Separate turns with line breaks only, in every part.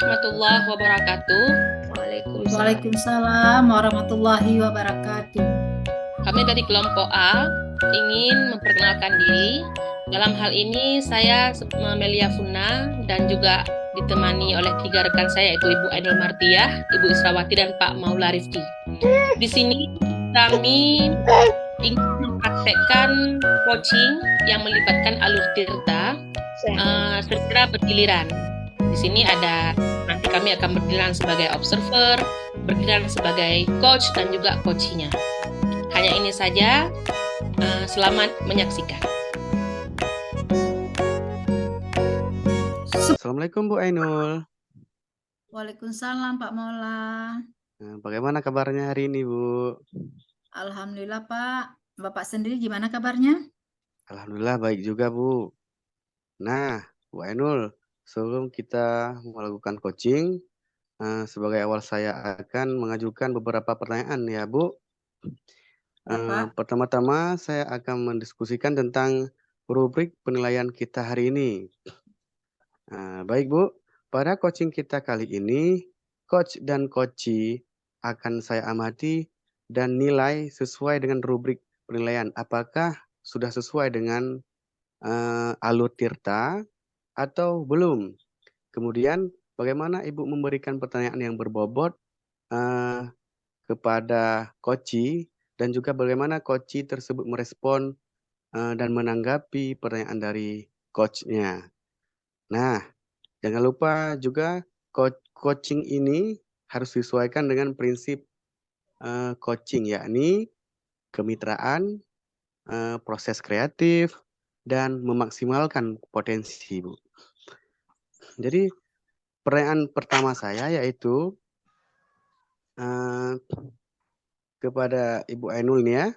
warahmatullahi wabarakatuh.
Waalaikumsalam.
Waalaikumsalam warahmatullahi wabarakatuh.
Kami dari kelompok A ingin memperkenalkan diri. Dalam hal ini saya Melia Funa dan juga ditemani oleh 3 rekan saya yaitu Ibu Ainul Martiah, Ibu Israwati dan Pak Maula Rifki. Di sini kami ingin mempraktekkan coaching yang melibatkan alur tirta secara bergiliran. Di sini nanti kami akan bergiliran sebagai observer, bergiliran sebagai coach dan juga coachnya. Hanya ini saja. Selamat menyaksikan.
Assalamualaikum Bu Ainul.
Waalaikumsalam Pak Maula.
Bagaimana kabarnya hari ini Bu?
Alhamdulillah Pak. Bapak sendiri gimana kabarnya?
Alhamdulillah baik juga Bu. Nah Bu Ainul, sebelum kita melakukan coaching, sebagai awal saya akan mengajukan beberapa pertanyaan ya Bu. Pertama-tama saya akan mendiskusikan tentang rubrik penilaian kita hari ini. Baik Bu, pada coaching kita kali ini, coach dan coachee akan saya amati dan nilai sesuai dengan rubrik penilaian. Apakah sudah sesuai dengan alur tirta atau belum? Kemudian bagaimana Ibu memberikan pertanyaan yang berbobot kepada coachee dan juga bagaimana coachee tersebut merespon dan menanggapi pertanyaan dari coachnya. Nah, jangan lupa juga coaching ini harus disesuaikan dengan prinsip coaching, yakni kemitraan, proses kreatif, dan memaksimalkan potensi, Bu. Jadi pertanyaan pertama saya yaitu kepada Ibu Ainul nih ya,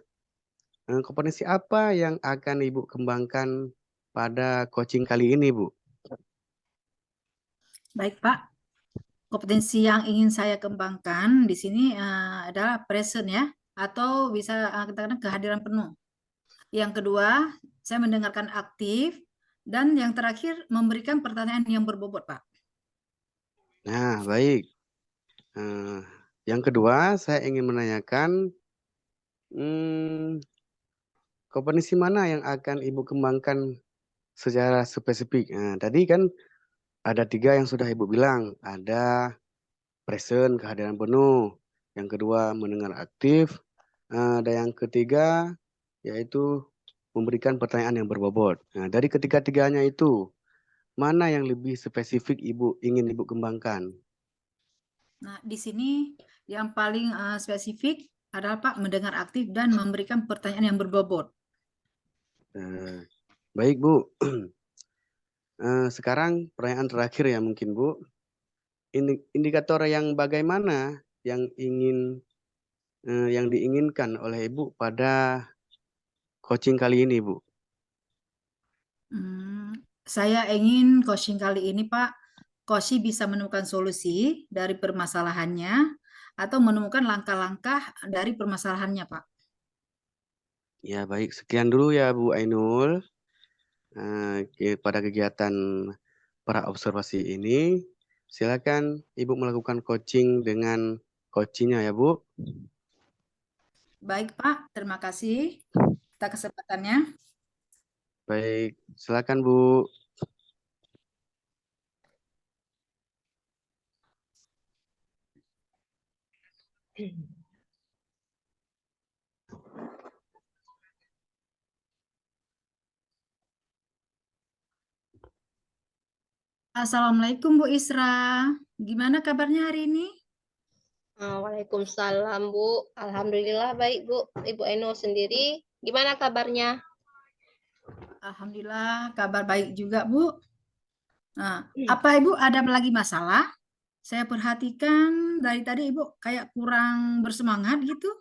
kompetensi apa yang akan Ibu kembangkan pada coaching kali ini, Bu?
Baik Pak. Kompetensi yang ingin saya kembangkan di sini adalah present ya, atau bisa kita katakan kehadiran penuh. Yang kedua, saya mendengarkan aktif, dan yang terakhir memberikan pertanyaan yang berbobot Pak.
Nah, baik. Yang kedua, saya ingin menanyakan kompetensi mana yang akan Ibu kembangkan secara spesifik. Tadi kan ada 3 yang sudah Ibu bilang, ada present, kehadiran penuh. Yang kedua, mendengar aktif. Dan yang ketiga, yaitu memberikan pertanyaan yang berbobot. Nah, dari ketiga-tiganya itu, mana yang lebih spesifik ingin Ibu kembangkan?
Nah, di sini yang paling spesifik adalah Pak mendengar aktif dan memberikan pertanyaan yang berbobot.
Baik Bu. Sekarang pertanyaan terakhir ya mungkin Bu. Indikator yang bagaimana yang diinginkan oleh Ibu pada coaching kali ini Bu?
Saya ingin coaching kali ini Pak, coaching bisa menemukan solusi dari permasalahannya atau menemukan langkah-langkah dari permasalahannya Pak.
Ya baik, sekian dulu ya Bu Ainul pada kegiatan para observasi ini. Silakan Ibu melakukan coaching dengan coachingnya ya Bu.
Baik Pak, terima kasih atas kesempatannya.
Baik, silakan Bu.
Assalamualaikum Bu Isra, gimana kabarnya hari ini?
Waalaikumsalam Bu, alhamdulillah baik Bu. Ibu Ainul sendiri gimana kabarnya?
Alhamdulillah kabar baik juga Bu. Nah, apa Ibu ada lagi masalah? Saya perhatikan dari tadi Ibu kayak kurang bersemangat gitu.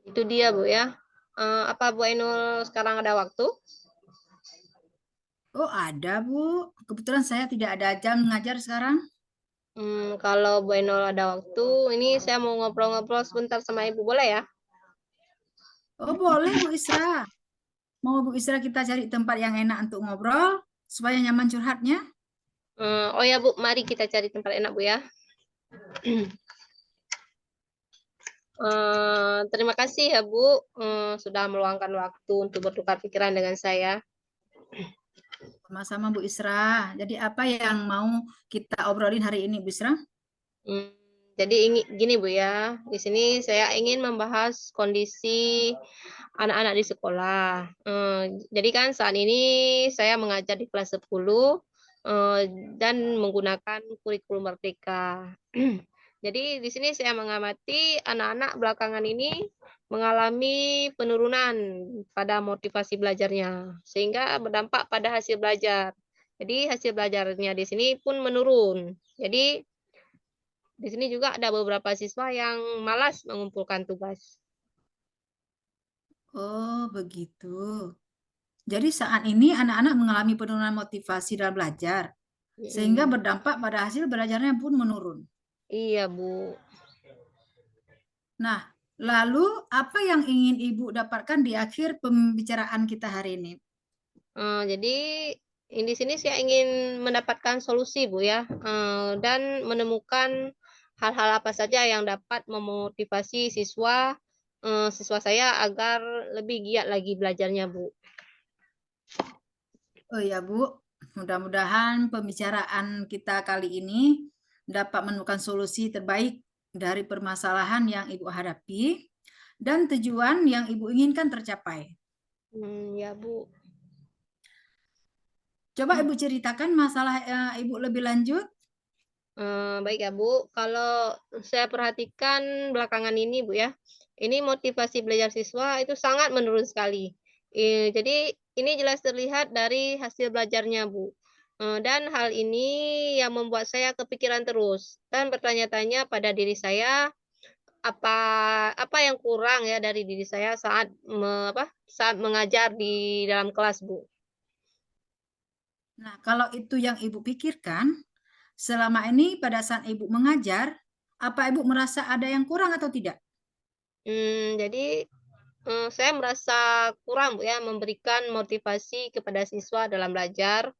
Itu dia Bu ya. Apa Bu Ainul sekarang ada waktu?
Oh ada Bu, kebetulan saya tidak ada jam mengajar sekarang.
Kalau Bu Ainul ada waktu, ini saya mau ngobrol-ngobrol sebentar sama Ibu, boleh ya?
Oh boleh Bu Isra. Mau Bu Isra kita cari tempat yang enak untuk ngobrol supaya nyaman curhatnya?
Oh ya Bu, mari kita cari tempat enak Bu ya. Terima kasih ya Bu, sudah meluangkan waktu untuk bertukar pikiran dengan saya.
Sama-sama Bu Isra. Jadi apa yang mau kita obrolin hari ini Bu Isra?
Jadi gini Bu ya, di sini saya ingin membahas kondisi anak-anak di sekolah. Jadi kan saat ini saya mengajar di kelas 10 dan menggunakan kurikulum Merdeka. Jadi di sini saya mengamati anak-anak belakangan ini mengalami penurunan pada motivasi belajarnya, sehingga berdampak pada hasil belajar. Jadi hasil belajarnya di sini pun menurun. Jadi di sini juga ada beberapa siswa yang malas mengumpulkan tugas.
Oh, begitu. Jadi saat ini anak-anak mengalami penurunan motivasi dalam belajar, sehingga berdampak pada hasil belajarnya pun menurun.
Iya, Bu.
Nah, lalu apa yang ingin Ibu dapatkan di akhir pembicaraan kita hari ini?
Jadi di sini saya ingin mendapatkan solusi, Bu ya, dan menemukan hal-hal apa saja yang dapat memotivasi siswa saya agar lebih giat lagi belajarnya, Bu.
Oh ya Bu, mudah-mudahan pembicaraan kita kali ini dapat menemukan solusi terbaik dari permasalahan yang Ibu hadapi dan tujuan yang Ibu inginkan tercapai.
Ya, Bu.
Coba Ibu ceritakan masalah Ibu lebih lanjut.
Baik ya Bu, kalau saya perhatikan belakangan ini Bu ya, ini motivasi belajar siswa itu sangat menurun sekali. Jadi ini jelas terlihat dari hasil belajarnya Bu. Dan hal ini yang membuat saya kepikiran terus dan bertanya-tanya pada diri saya apa apa yang kurang ya dari diri saya saat saat mengajar di dalam kelas Bu.
Nah, kalau itu yang Ibu pikirkan, selama ini pada saat Ibu mengajar, apa Ibu merasa ada yang kurang atau tidak?
Jadi saya merasa kurang Bu ya memberikan motivasi kepada siswa dalam belajar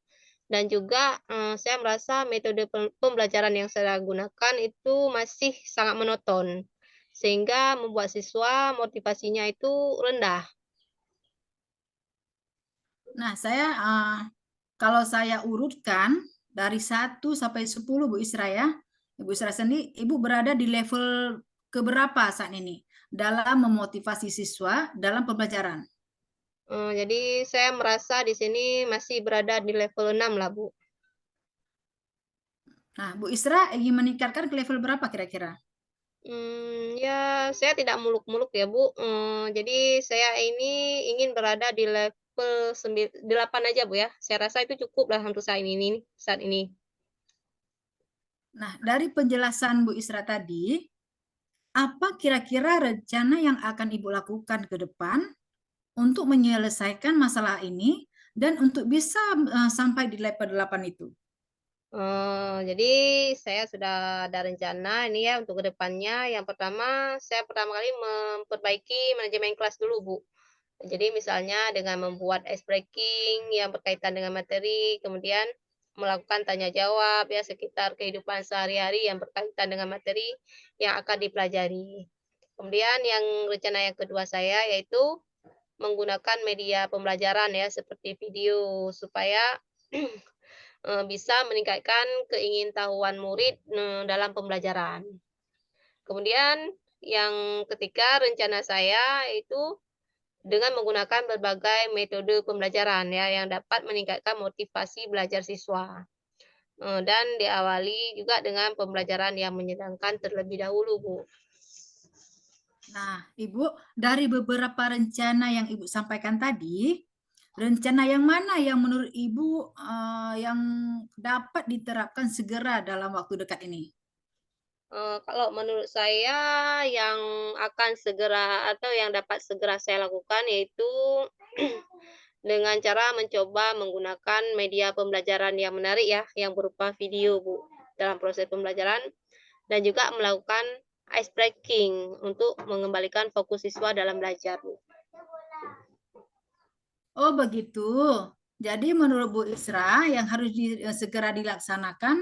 dan juga saya merasa metode pembelajaran yang saya gunakan itu masih sangat monoton sehingga membuat siswa motivasinya itu rendah.
Nah, kalau saya urutkan dari 1 sampai 10 Bu Isra ya. Ibu Isra sendiri, Ibu berada di level keberapa saat ini dalam memotivasi siswa dalam pembelajaran?
Jadi saya merasa di sini masih berada di level 6 lah Bu.
Nah, Bu Isra ingin meningkatkan ke level berapa kira-kira?
Ya saya tidak muluk-muluk ya Bu, jadi saya ini ingin berada di level 8 aja Bu ya, saya rasa itu cukup lah untuk saat ini.
Nah, dari penjelasan Bu Isra tadi, apa kira-kira rencana yang akan Ibu lakukan ke depan untuk menyelesaikan masalah ini dan untuk bisa sampai di level 8 itu?
Jadi saya sudah ada rencana ini ya untuk kedepannya. Yang pertama, saya pertama kali memperbaiki manajemen kelas dulu, Bu. Jadi misalnya dengan membuat ice breaking yang berkaitan dengan materi, kemudian melakukan tanya jawab ya sekitar kehidupan sehari-hari yang berkaitan dengan materi yang akan dipelajari. Kemudian rencana yang kedua saya yaitu menggunakan media pembelajaran ya seperti video supaya bisa meningkatkan keingintahuan murid dalam pembelajaran. Kemudian yang ketiga rencana saya itu dengan menggunakan berbagai metode pembelajaran ya yang dapat meningkatkan motivasi belajar siswa. Dan diawali juga dengan pembelajaran yang menyenangkan terlebih dahulu, Bu.
Nah, Ibu, dari beberapa rencana yang Ibu sampaikan tadi, rencana yang mana yang menurut Ibu yang dapat diterapkan segera dalam waktu dekat ini?
Kalau menurut saya yang akan segera atau yang dapat segera saya lakukan yaitu dengan cara mencoba menggunakan media pembelajaran yang menarik ya, yang berupa video, Bu, dalam proses pembelajaran dan juga melakukan ice breaking untuk mengembalikan fokus siswa dalam belajar, Bu.
Oh, begitu. Jadi menurut Bu Isra yang harus segera dilaksanakan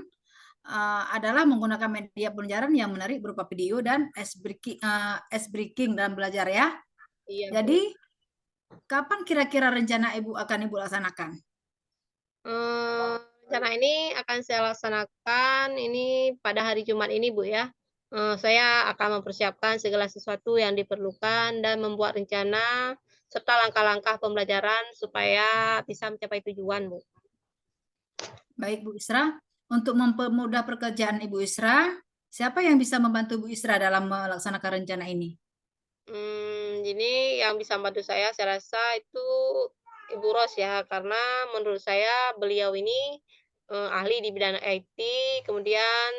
adalah menggunakan media pembelajaran yang menarik berupa video dan ice breaking dalam belajar ya.
Iya, Bu.
Jadi kapan kira-kira rencana Ibu akan Ibu laksanakan?
Rencana ini akan saya laksanakan ini pada hari Jumat ini, Bu ya. Saya akan mempersiapkan segala sesuatu yang diperlukan dan membuat rencana serta langkah-langkah pembelajaran supaya bisa mencapai tujuan, Bu.
Baik Bu Isra, untuk mempermudah pekerjaan Ibu Isra, siapa yang bisa membantu Bu Isra dalam melaksanakan rencana ini?
Jadi yang bisa membantu saya rasa itu Ibu Ros ya, karena menurut saya beliau ini ahli di bidang IT, kemudian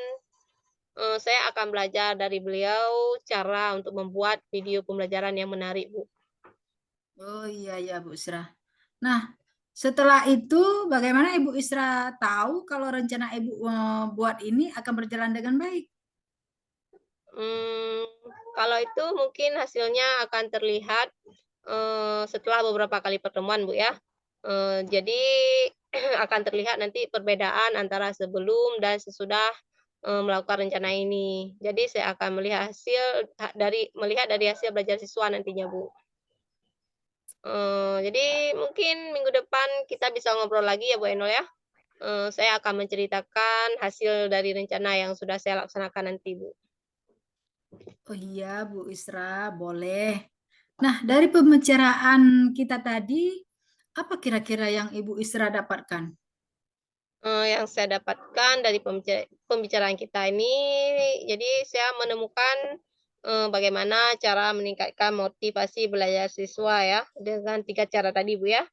saya akan belajar dari beliau cara untuk membuat video pembelajaran yang menarik, Bu.
Oh iya ya Bu Isra. Nah, setelah itu bagaimana Ibu Isra tahu kalau rencana Ibu buat ini akan berjalan dengan baik?
Kalau itu mungkin hasilnya akan terlihat setelah beberapa kali pertemuan, Bu ya. Jadi akan terlihat nanti perbedaan antara sebelum dan sesudah melakukan rencana ini. Jadi saya akan melihat melihat dari hasil belajar siswa nantinya, Bu. Jadi mungkin minggu depan kita bisa ngobrol lagi ya, Bu Enol ya. Saya akan menceritakan hasil dari rencana yang sudah saya laksanakan nanti, Bu.
Oh iya Bu Isra, boleh. Nah, dari pembicaraan kita tadi, apa kira-kira yang Ibu Isra dapatkan?
Yang saya dapatkan dari pembicaraan kita ini, jadi saya menemukan bagaimana cara meningkatkan motivasi belajar siswa ya, dengan 3 cara tadi, Bu ya.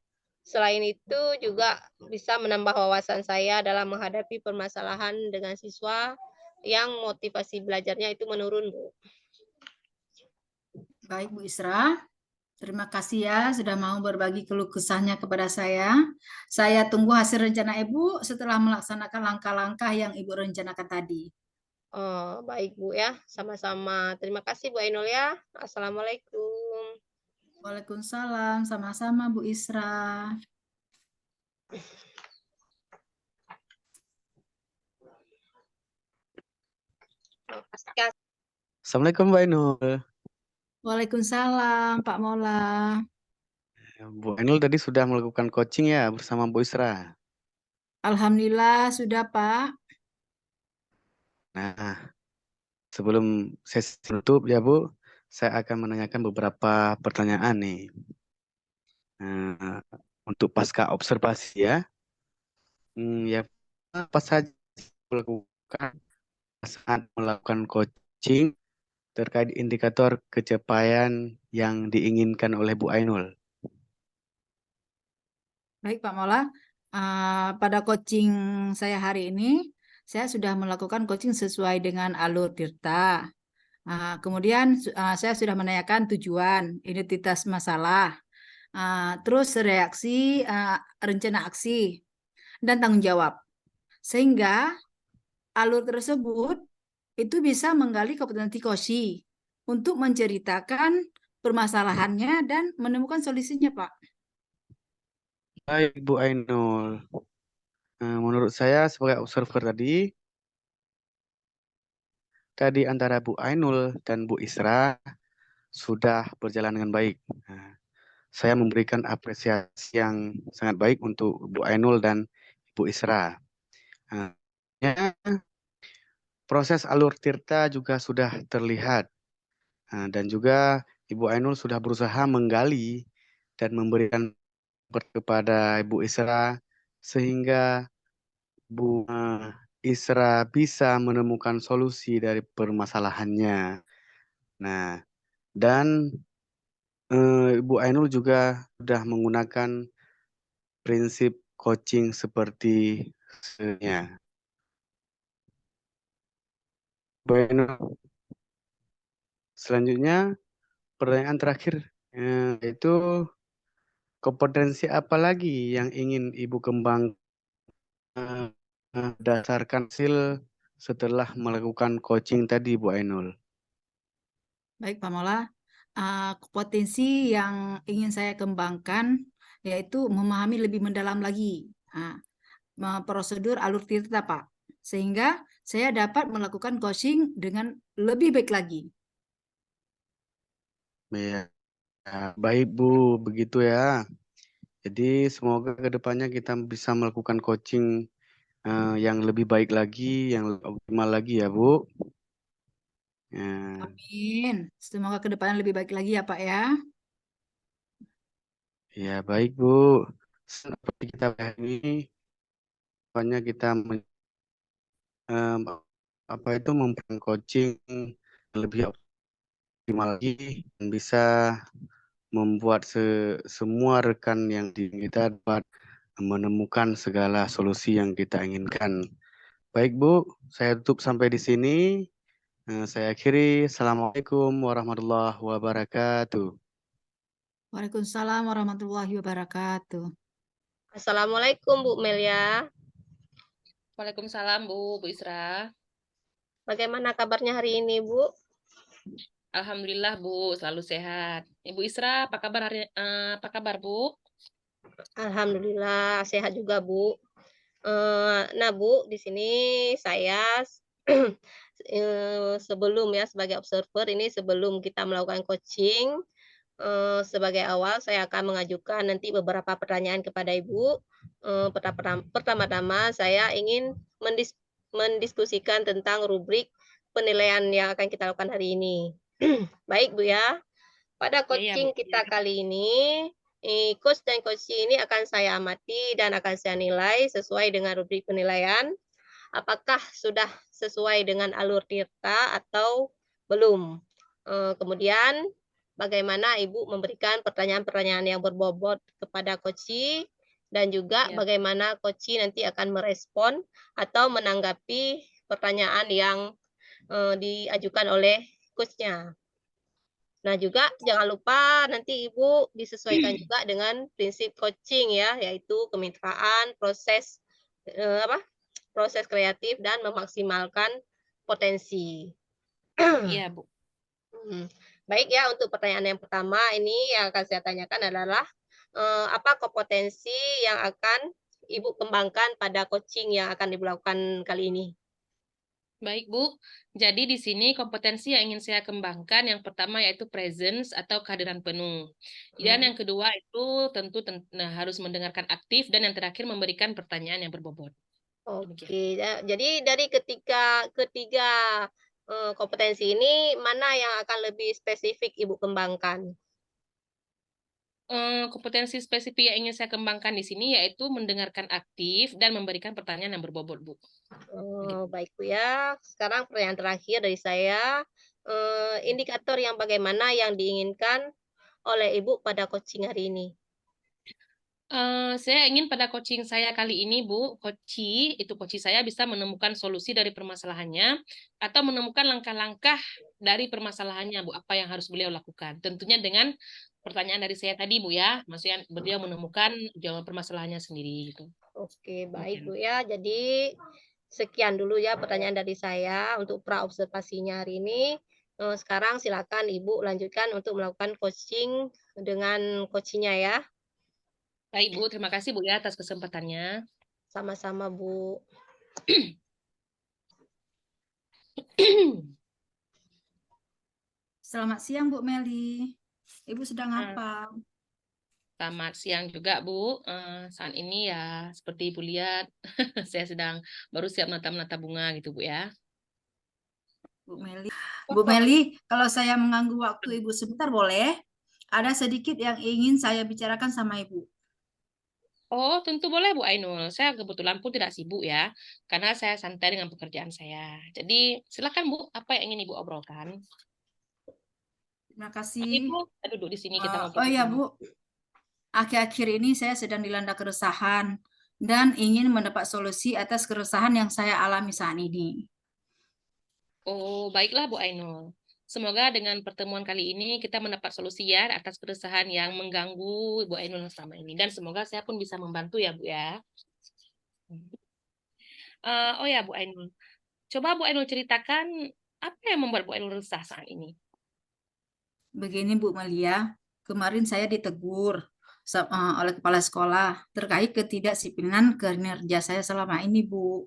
Selain itu juga bisa menambah wawasan saya dalam menghadapi permasalahan dengan siswa yang motivasi belajarnya itu menurun, Bu.
Baik Bu Isra, terima kasih ya sudah mau berbagi keluh kesahnya kepada saya. Saya tunggu hasil rencana Ibu setelah melaksanakan langkah-langkah yang Ibu rencanakan tadi.
Oh, baik Bu ya, sama-sama. Terima kasih Bu Ainul ya. Assalamualaikum.
Waalaikumsalam, sama-sama Bu Isra.
Assalamualaikum Mbak Ainul.
Waalaikumsalam Pak Mola.
Bu Ainul tadi sudah melakukan coaching ya bersama Bu Isra.
Alhamdulillah sudah Pak.
Nah, sebelum sesi tutup ya Bu, saya akan menanyakan beberapa pertanyaan nih. Untuk pasca observasi ya. Ya, apa saja melakukan saat melakukan coaching terkait indikator capaian yang diinginkan oleh Bu Ainul.
Baik Pak Mola, pada coaching saya hari ini, saya sudah melakukan coaching sesuai dengan alur Tirta. Kemudian saya sudah menanyakan tujuan, identitas masalah, terus reaksi, rencana aksi, dan tanggung jawab. Sehingga alur tersebut itu bisa menggali kompetensi Koshi untuk menceritakan permasalahannya dan menemukan solusinya, Pak.
Baik Bu Ainul. Menurut saya sebagai observer tadi antara Bu Ainul dan Bu Isra sudah berjalan dengan baik. Saya memberikan apresiasi yang sangat baik untuk Bu Ainul dan Bu Isra. Proses alur Tirta juga sudah terlihat. Dan juga Ibu Ainul sudah berusaha menggali dan memberikan kepada Ibu Isra sehingga Bu Isra bisa menemukan solusi dari permasalahannya. Nah, dan Ibu Ainul juga sudah menggunakan prinsip coaching seperti sebelumnya. Bu Ainul, selanjutnya pertanyaan terakhir yaitu kompetensi apa lagi yang ingin Ibu kembangkan berdasarkan hasil setelah melakukan coaching tadi, Bu Ainul?
Baik, Pak Mola. Potensi yang ingin saya kembangkan yaitu memahami lebih mendalam lagi prosedur alur tirta, Pak. Sehingga saya dapat melakukan coaching dengan lebih baik lagi.
Ya, baik Bu, begitu ya. Jadi semoga kedepannya kita bisa melakukan coaching yang lebih baik lagi, yang lebih optimal lagi ya Bu. Ya,
Amin. Semoga kedepannya lebih baik lagi ya, Pak ya.
ya baik Bu. Seperti kita pahami, pokoknya kita em, memberikan coaching lebih optimal lagi dan bisa membuat semua rekan yang kita dapat menemukan segala solusi yang kita inginkan. Baik Bu, saya tutup sampai di sini. Saya akhiri. Assalamualaikum warahmatullahi wabarakatuh.
Waalaikumsalam warahmatullahi wabarakatuh.
Assalamualaikum Bu Melia.
Waalaikumsalam Bu Isra.
Bagaimana kabarnya hari ini Bu?
Alhamdulillah Bu, selalu sehat. Ibu Isra, apa kabar Bu?
Alhamdulillah sehat juga Bu. Nah Bu, di sini saya sebelum ya sebagai observer ini sebelum kita melakukan coaching, sebagai awal saya akan mengajukan nanti beberapa pertanyaan kepada Ibu. Pertama-tama saya ingin mendiskusikan tentang rubrik penilaian yang akan kita lakukan hari ini. Baik Bu ya. Pada
Iya,
coaching
Bu.
kita kali ini, coach dan coachee ini akan saya amati dan akan saya nilai sesuai dengan rubrik penilaian. Apakah sudah sesuai dengan alur tirta atau belum. Kemudian bagaimana Ibu memberikan pertanyaan-pertanyaan yang berbobot kepada coachee dan juga
Ya.
bagaimana coachee nanti akan merespon atau menanggapi pertanyaan yang diajukan oleh coach-nya. Nah, juga jangan lupa nanti Ibu disesuaikan juga dengan prinsip coaching ya, yaitu kemitraan, proses proses kreatif dan memaksimalkan potensi.
Iya, Bu.
Baik ya, untuk pertanyaan yang pertama ini yang akan saya tanyakan adalah apa kompetensi yang akan Ibu kembangkan pada coaching yang akan dilakukan kali ini?
Baik, Bu. Jadi di sini kompetensi yang ingin saya kembangkan yang pertama yaitu presence atau kehadiran penuh. Dan yang kedua itu tentu harus mendengarkan aktif dan yang terakhir memberikan pertanyaan yang berbobot.
Oke, jadi dari ketiga kompetensi ini mana yang akan lebih spesifik Ibu kembangkan?
Kompetensi spesifik yang ingin saya kembangkan di sini yaitu mendengarkan aktif dan memberikan pertanyaan yang berbobot, Bu.
Baik Bu ya. Sekarang pertanyaan terakhir dari saya, indikator yang bagaimana yang diinginkan oleh Ibu pada coaching hari ini?
Saya ingin pada coaching saya kali ini, Bu, coaching saya bisa menemukan solusi dari permasalahannya atau menemukan langkah-langkah dari permasalahannya, Bu, apa yang harus beliau lakukan. Tentunya dengan pertanyaan dari saya tadi, Bu ya, maksudnya beliau menemukan jawaban permasalahannya sendiri gitu.
Oke, baik Bu ya. Jadi sekian dulu ya pertanyaan dari saya untuk pra-observasinya hari ini. Sekarang silakan Ibu lanjutkan untuk melakukan coaching dengan coachingnya ya.
Baik, Bu. Terima kasih, Bu, ya, atas kesempatannya.
Sama-sama, Bu.
Selamat siang, Bu Meli. Ibu sedang apa?
Selamat siang juga, Bu. Saat ini ya, seperti Ibu lihat, saya baru siap menata bunga gitu, Bu ya.
Bu Meli, kalau saya mengganggu waktu Ibu sebentar boleh? Ada sedikit yang ingin saya bicarakan sama Ibu.
Oh, tentu boleh Bu Ainul. Saya kebetulan pun tidak sibuk ya, karena saya santai dengan pekerjaan saya. Jadi silakan Bu, apa yang ingin Ibu obrolkan?
Terima kasih.
Ibu, kita duduk di sini kita ngobrol.
Oh iya Bu, akhir-akhir ini saya sedang dilanda keresahan dan ingin mendapat solusi atas keresahan yang saya alami saat ini.
Oh, baiklah Bu Ainul. Semoga dengan pertemuan kali ini kita mendapat solusi ya atas keresahan yang mengganggu Bu Ainul selama ini. Dan semoga saya pun bisa membantu ya Bu ya. Oh ya Bu Ainul, coba Bu Ainul ceritakan apa yang membuat Bu Ainul resah saat ini?
Begini Bu Melia, kemarin saya ditegur oleh kepala sekolah terkait ketidakdisiplinan kinerja saya selama ini, Bu.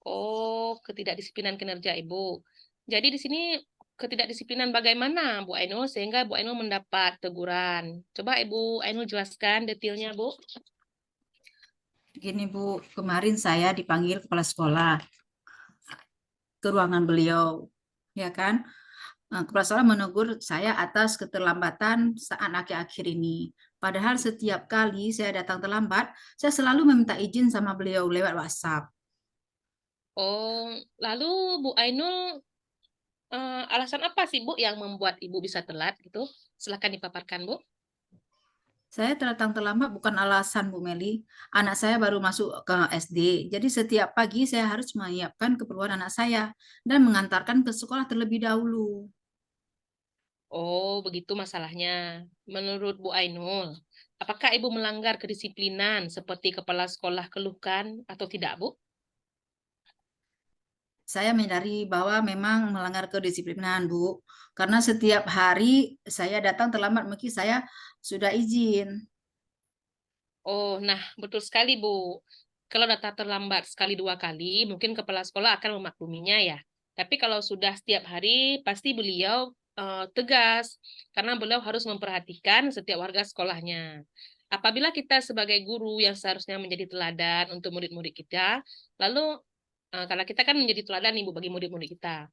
Oh, ketidakdisiplinan kinerja Ibu. Jadi di sini ketidakdisiplinan bagaimana Bu Ainul sehingga Bu Ainul mendapat teguran. Coba Ibu Ainul jelaskan detailnya, Bu.
Gini, Bu, kemarin saya dipanggil kepala sekolah ke ruangan beliau, ya kan? Kepala sekolah menegur saya atas keterlambatan saat akhir-akhir ini. Padahal setiap kali saya datang terlambat, saya selalu meminta izin sama beliau lewat WhatsApp.
Oh, lalu Bu Ainul alasan apa sih Bu yang membuat Ibu bisa telat gitu? Silakan dipaparkan, Bu.
Saya datang terlambat bukan alasan, Bu Meli. Anak saya baru masuk ke SD, jadi setiap pagi saya harus menyiapkan keperluan anak saya dan mengantarkan ke sekolah terlebih dahulu.
Oh, begitu masalahnya. Menurut Bu Ainul, apakah Ibu melanggar kedisiplinan seperti kepala sekolah keluhkan atau tidak, Bu?
Saya menyadari bahwa memang melanggar kedisiplinan, Bu. Karena setiap hari saya datang terlambat meski saya sudah izin.
Oh, nah betul sekali, Bu. Kalau data terlambat sekali dua kali, mungkin kepala sekolah akan memakluminya ya. Tapi kalau sudah setiap hari, pasti beliau tegas karena beliau harus memperhatikan setiap warga sekolahnya. Apabila kita sebagai guru yang seharusnya menjadi teladan untuk murid-murid kita, lalu karena kita kan menjadi teladan Ibu bagi murid-murid kita.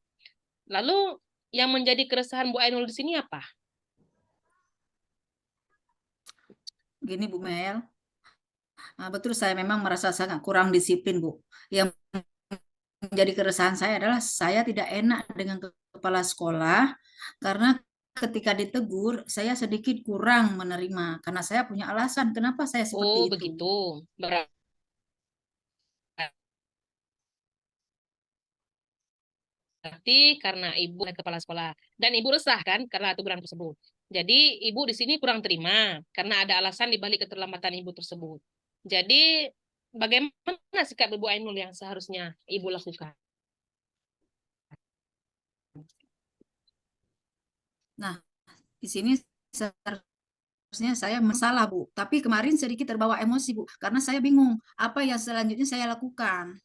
Lalu yang menjadi keresahan Bu Ainul di sini apa?
Gini, Bu Mel, betul saya memang merasa sangat kurang disiplin, Bu. Yang menjadi keresahan saya adalah saya tidak enak dengan kepala sekolah karena ketika ditegur saya sedikit kurang menerima karena saya punya alasan kenapa saya seperti
Oh,
itu.
begitu. Berarti karena ibu adalah kepala sekolah dan ibu resah kan karena aturan tersebut. Jadi ibu di sini kurang terima karena ada alasan di balik keterlambatan ibu tersebut. Jadi bagaimana sikap Ibu Ainul yang seharusnya ibu lakukan?
Nah, di sini seharusnya saya masalah, Bu. Tapi kemarin sedikit terbawa emosi, Bu, karena saya bingung apa yang selanjutnya saya lakukan.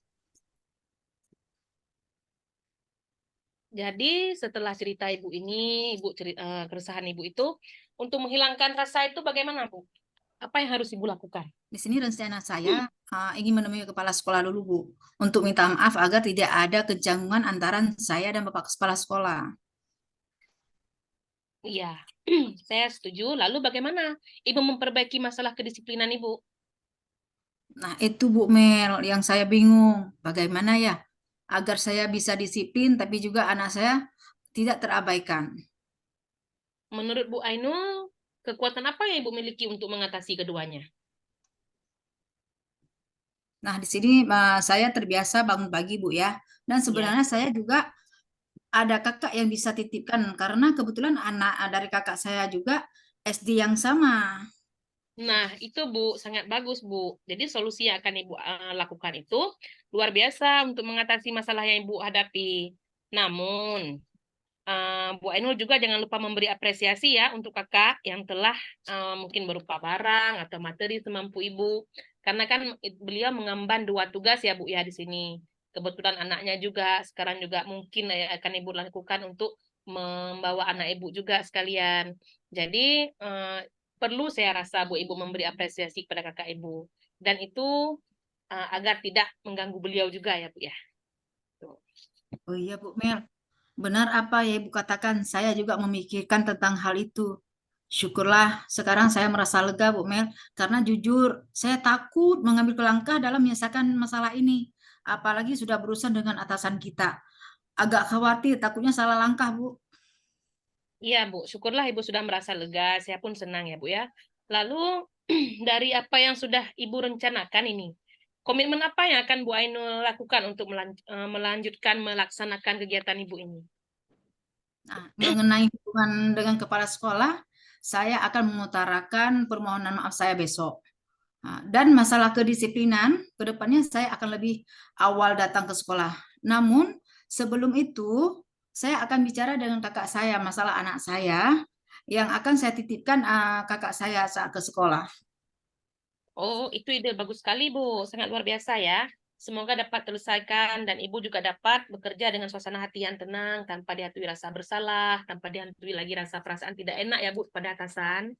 Jadi setelah cerita ibu ini, keresahan ibu itu, untuk menghilangkan rasa itu bagaimana, Bu? Apa yang harus ibu lakukan?
Di sini rencana saya ingin menemui kepala sekolah dulu, Bu, untuk minta maaf agar tidak ada kecanggungan antara saya dan Bapak Kepala Sekolah.
Iya, saya setuju. Lalu bagaimana ibu memperbaiki masalah kedisiplinan ibu?
Nah, itu Bu Mel yang saya bingung. Bagaimana ya agar saya bisa disiplin tapi juga anak saya tidak terabaikan.
Menurut Bu Ainul, kekuatan apa yang ibu miliki untuk mengatasi keduanya?
Nah, di sini saya terbiasa bangun pagi, Bu ya. Dan
Ya.
sebenarnya saya juga ada kakak yang bisa titipkan karena kebetulan anak dari kakak saya juga SD yang sama.
Nah, itu Bu, sangat bagus Bu. Jadi solusi yang akan Ibu lakukan itu luar biasa untuk mengatasi masalah yang Ibu hadapi. Namun, Bu Ainul juga jangan lupa memberi apresiasi ya untuk kakak yang telah mungkin berupa barang atau materi semampu Ibu. Karena kan beliau mengemban dua tugas ya Bu ya di sini. Kebetulan anaknya juga sekarang juga mungkin akan Ibu lakukan untuk membawa anak Ibu juga sekalian. Jadi perlu saya rasa Bu Ibu memberi apresiasi kepada kakak Ibu. Dan itu agar tidak mengganggu beliau juga ya Bu ya. Tuh.
Oh iya Bu Mel, benar apa ya Ibu katakan, saya juga memikirkan tentang hal itu. Syukurlah sekarang saya merasa lega Bu Mel, karena jujur saya takut mengambil langkah dalam menyelesaikan masalah ini. Apalagi sudah berurusan dengan atasan kita. Agak khawatir, takutnya salah langkah Bu.
Iya, Bu. Syukurlah Ibu sudah merasa lega. Saya pun senang ya, Bu ya. Lalu, dari apa yang sudah Ibu rencanakan ini, komitmen apa yang akan Bu Ainul lakukan untuk melanjutkan melaksanakan kegiatan Ibu ini?
Nah, mengenai hubungan dengan kepala sekolah, saya akan mengutarakan permohonan maaf saya besok. Nah, dan masalah kedisiplinan, ke depannya saya akan lebih awal datang ke sekolah. Namun, sebelum itu, saya akan bicara dengan kakak saya masalah anak saya yang akan saya titipkan kakak saya saat ke sekolah.
Oh, itu ide bagus sekali, Bu. Sangat luar biasa ya. Semoga dapat terselesaikan dan Ibu juga dapat bekerja dengan suasana hati yang tenang, tanpa dihantui rasa bersalah, tanpa dihantui lagi rasa perasaan tidak enak ya, Bu, pada atasan.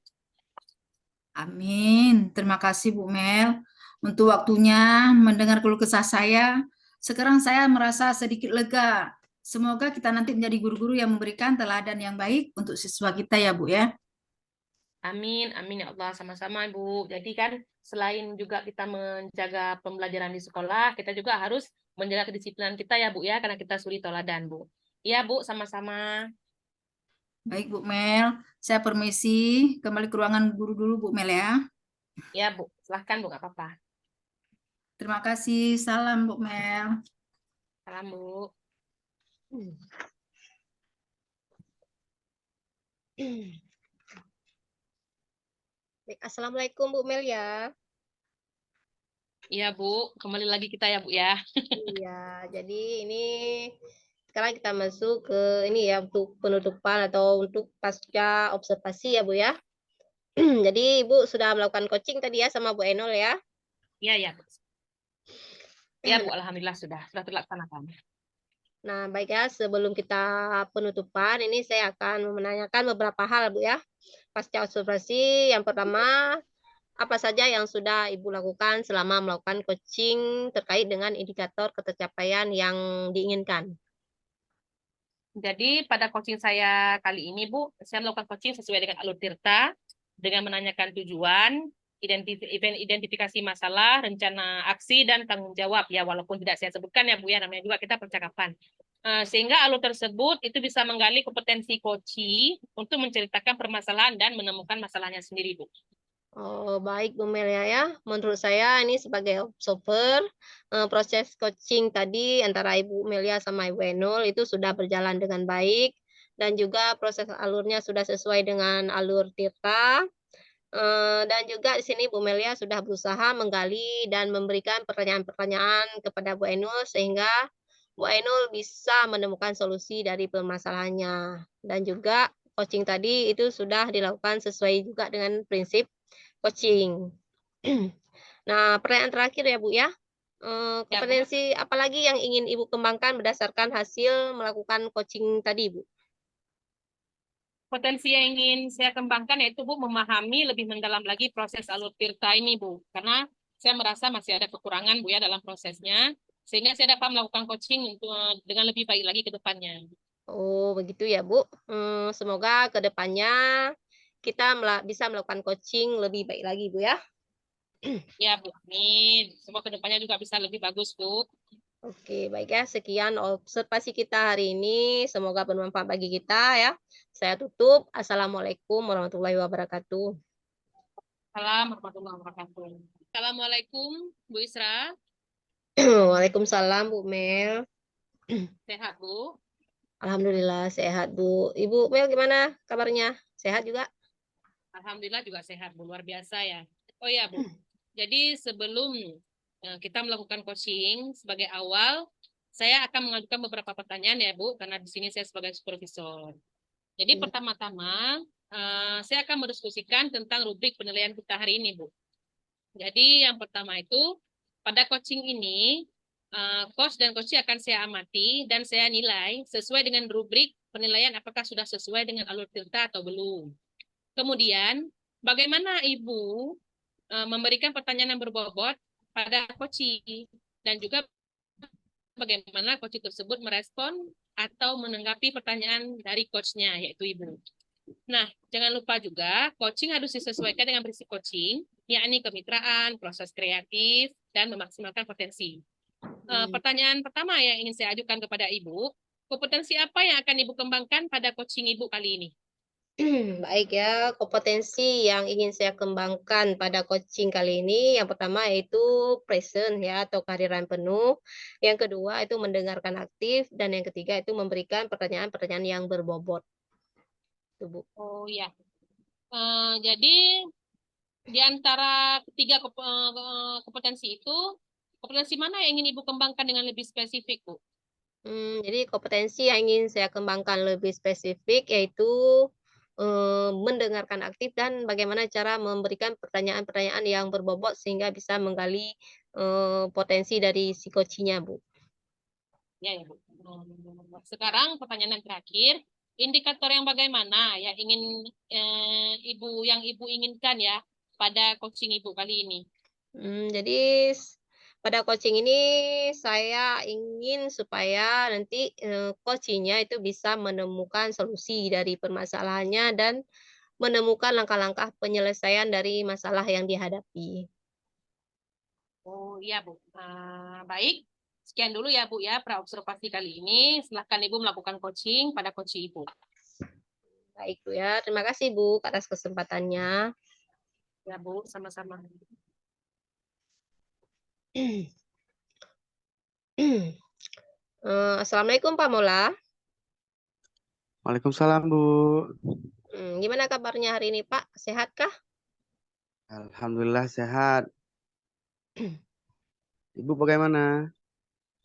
Amin. Terima kasih Bu Mel untuk waktunya mendengar keluh kesah saya. Sekarang saya merasa sedikit lega. Semoga kita nanti menjadi guru-guru yang memberikan teladan yang baik untuk siswa kita ya Bu ya.
Amin, amin ya Allah, sama-sama Bu. Jadi kan selain juga kita menjaga pembelajaran di sekolah, kita juga harus menjaga kedisiplinan kita ya Bu ya, karena kita suri teladan Bu. Iya Bu, sama-sama.
Baik Bu Mel, saya permisi kembali ke ruangan guru dulu Bu Mel ya.
Ya Bu, silahkan Bu, nggak apa-apa.
Terima kasih, salam Bu Mel.
Salam Bu.
Baik, Assalamualaikum Bu Mel ya.
Iya Bu, kembali lagi kita ya Bu ya.
Iya, jadi ini sekarang kita masuk ke ini ya untuk penutupan atau untuk pasca observasi ya Bu ya. Jadi Ibu sudah melakukan coaching tadi ya sama Bu Enol ya.
Iya ya Bu. Iya Bu, alhamdulillah sudah terlaksanakan.
Nah, baik ya, sebelum kita penutupan, ini saya akan menanyakan beberapa hal, Bu ya. Pasca observasi, yang pertama, apa saja yang sudah Ibu lakukan selama melakukan coaching terkait dengan indikator ketercapaian yang diinginkan?
Jadi pada coaching saya kali ini Bu, saya melakukan coaching sesuai dengan alur Tirta, dengan menanyakan tujuan, identifikasi masalah, rencana aksi, dan tanggung jawab ya, walaupun tidak saya sebutkan ya Bu ya, namanya juga kita percakapan. Sehingga alur tersebut itu bisa menggali kompetensi coachee untuk menceritakan permasalahan dan menemukan masalahnya sendiri Bu.
Oh, baik Bu Melia ya. Menurut saya ini sebagai observer, proses coaching tadi antara Ibu Melia sama Ibu Enul itu sudah berjalan dengan baik dan juga proses alurnya sudah sesuai dengan alur Tirta. Dan juga di sini Bu Melia sudah berusaha menggali dan memberikan pertanyaan-pertanyaan kepada Bu Enul sehingga Bu Ainul bisa menemukan solusi dari permasalahannya. Dan juga coaching tadi itu sudah dilakukan sesuai juga dengan prinsip coaching. Nah, pertanyaan terakhir ya Bu ya.
Ya, Bu.
Kompetensi apa lagi yang ingin Ibu kembangkan berdasarkan hasil melakukan coaching tadi, Bu?
Potensi yang ingin saya kembangkan yaitu Bu memahami lebih mendalam lagi proses alur Tirta ini Bu, karena saya merasa masih ada kekurangan Bu ya dalam prosesnya, sehingga saya dapat melakukan coaching untuk dengan lebih baik lagi ke depannya.
Oh, begitu ya, Bu. Semoga ke depannya kita bisa melakukan coaching lebih baik lagi, Bu ya.
Ya Bu, amin. Semoga ke depannya juga bisa lebih bagus Bu.
Oke, baik ya. Sekian observasi kita hari ini. Semoga bermanfaat bagi kita ya. Saya tutup. Assalamualaikum warahmatullahi wabarakatuh.
Assalamualaikum warahmatullahi wabarakatuh. Assalamualaikum Bu Isra.
Waalaikumsalam, Bu Mel.
Sehat Bu?
Alhamdulillah sehat, Bu. Ibu Mel gimana kabarnya? Sehat juga?
Alhamdulillah juga sehat Bu, luar biasa ya. Oh ya Bu, jadi sebelum kita melakukan coaching sebagai awal, saya akan mengajukan beberapa pertanyaan ya Bu, karena di sini saya sebagai supervisor. Jadi
Iya.
pertama-tama saya akan mendiskusikan tentang rubrik penilaian kita hari ini Bu. Jadi yang pertama itu pada coaching ini coach dan coachee akan saya amati dan saya nilai sesuai dengan rubrik penilaian apakah sudah sesuai dengan alur Tirta atau belum. Kemudian bagaimana Ibu memberikan pertanyaan yang berbobot pada coachee dan juga bagaimana coachee tersebut merespon atau menanggapi pertanyaan dari coachnya yaitu Ibu. Nah, jangan lupa juga coaching harus disesuaikan dengan prinsip coaching, yakni kemitraan, proses kreatif, dan memaksimalkan potensi. Pertanyaan pertama yang ingin saya ajukan kepada Ibu, kompetensi apa yang akan Ibu kembangkan pada coaching Ibu kali ini?
Baik ya, kompetensi yang ingin saya kembangkan pada coaching kali ini, yang pertama yaitu present ya atau kehadiran penuh. Yang kedua itu mendengarkan aktif dan yang ketiga itu memberikan pertanyaan-pertanyaan yang berbobot. Itu, Bu.
Oh ya, jadi di antara ketiga kompetensi itu, kompetensi mana yang ingin Ibu kembangkan dengan lebih spesifik, Bu?
Jadi kompetensi yang ingin saya kembangkan lebih spesifik yaitu mendengarkan aktif dan bagaimana cara memberikan pertanyaan-pertanyaan yang berbobot sehingga bisa menggali, potensi dari si coaching-nya, Bu.
Ya, ya, Bu. Sekarang pertanyaan yang terakhir, indikator yang bagaimana yang ingin Ibu inginkan ya pada coaching Ibu kali ini?
Jadi pada coaching ini saya ingin supaya nanti, coaching-nya itu bisa menemukan solusi dari permasalahannya dan menemukan langkah-langkah penyelesaian dari masalah yang dihadapi.
Oh iya Bu. Baik, sekian dulu ya Bu ya praobservasi kali ini. Silahkan Ibu melakukan coaching pada coach Ibu.
Baik Bu ya, terima kasih Bu atas kesempatannya.
Ya Bu, sama-sama.
Assalamualaikum Pak Mola.
Waalaikumsalam, Bu.
Gimana kabarnya hari ini Pak? Sehatkah?
Alhamdulillah sehat. Ibu bagaimana?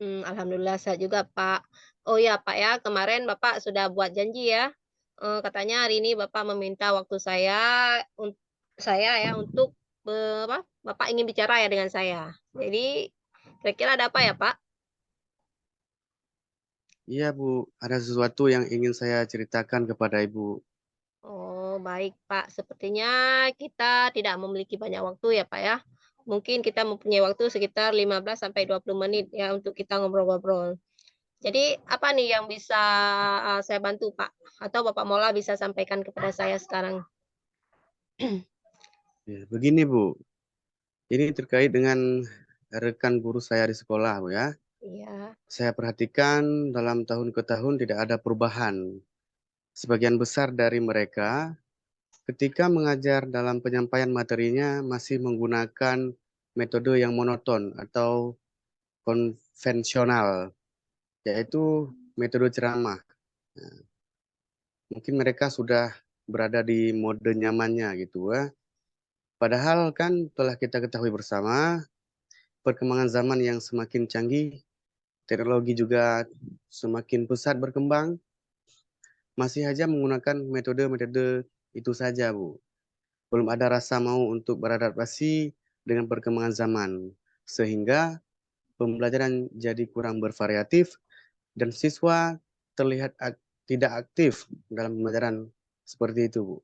Alhamdulillah sehat juga Pak. Oh ya Pak ya, kemarin Bapak sudah buat janji ya, katanya hari ini Bapak meminta waktu saya ya untuk, Bapak ingin bicara ya dengan saya. Jadi kira-kira ada apa ya Pak?
Iya, Bu. Ada sesuatu yang ingin saya ceritakan kepada Ibu.
Oh, baik, Pak. Sepertinya kita tidak memiliki banyak waktu ya, Pak, ya. Mungkin kita mempunyai waktu sekitar 15 sampai 20 menit ya untuk kita ngobrol-ngobrol. Jadi apa nih yang bisa, saya bantu, Pak? Atau Bapak Mola bisa sampaikan kepada saya sekarang?
Ya, begini, Bu. Ini terkait dengan rekan guru saya di sekolah, Bu ya.
Iya.
Saya perhatikan dalam tahun ke tahun tidak ada perubahan. Sebagian besar dari mereka ketika mengajar dalam penyampaian materinya masih menggunakan metode yang monoton atau konvensional, yaitu metode ceramah. Nah, mungkin mereka sudah berada di mode nyamannya gitu ya. Padahal kan telah kita ketahui bersama perkembangan zaman yang semakin canggih, teknologi juga semakin pesat berkembang, masih saja menggunakan metode-metode itu saja, Bu. Belum ada rasa mau untuk beradaptasi dengan perkembangan zaman, sehingga pembelajaran jadi kurang bervariatif dan siswa terlihat tidak aktif dalam pembelajaran seperti itu, Bu.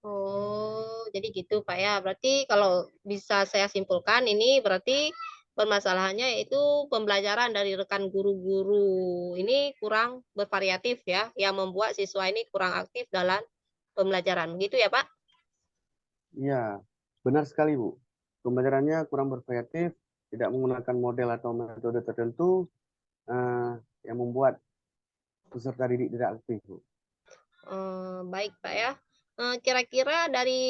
Oh, jadi gitu, Pak, ya. Berarti kalau bisa saya simpulkan ini berarti permasalahannya yaitu pembelajaran dari rekan guru-guru ini kurang bervariatif ya, yang membuat siswa ini kurang aktif dalam pembelajaran. Begitu ya, Pak?
Iya, benar sekali, Bu. Pembelajarannya kurang bervariatif, tidak menggunakan model atau metode tertentu yang membuat peserta didik tidak aktif, Bu.
Baik, Pak, ya. Kira-kira dari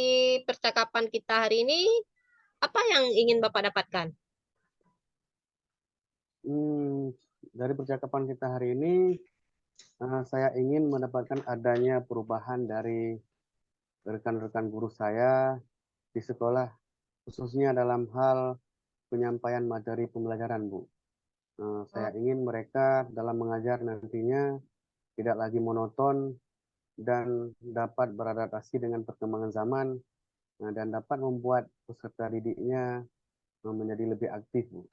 percakapan kita hari ini, apa yang ingin Bapak dapatkan?
Dari percakapan kita hari ini, saya ingin mendapatkan adanya perubahan dari rekan-rekan guru saya di sekolah, khususnya dalam hal penyampaian materi pembelajaran, Bu. Saya
Oh,
ingin mereka dalam mengajar nantinya tidak lagi monoton dan dapat beradaptasi dengan perkembangan zaman dan dapat membuat peserta didiknya menjadi lebih aktif, Bu.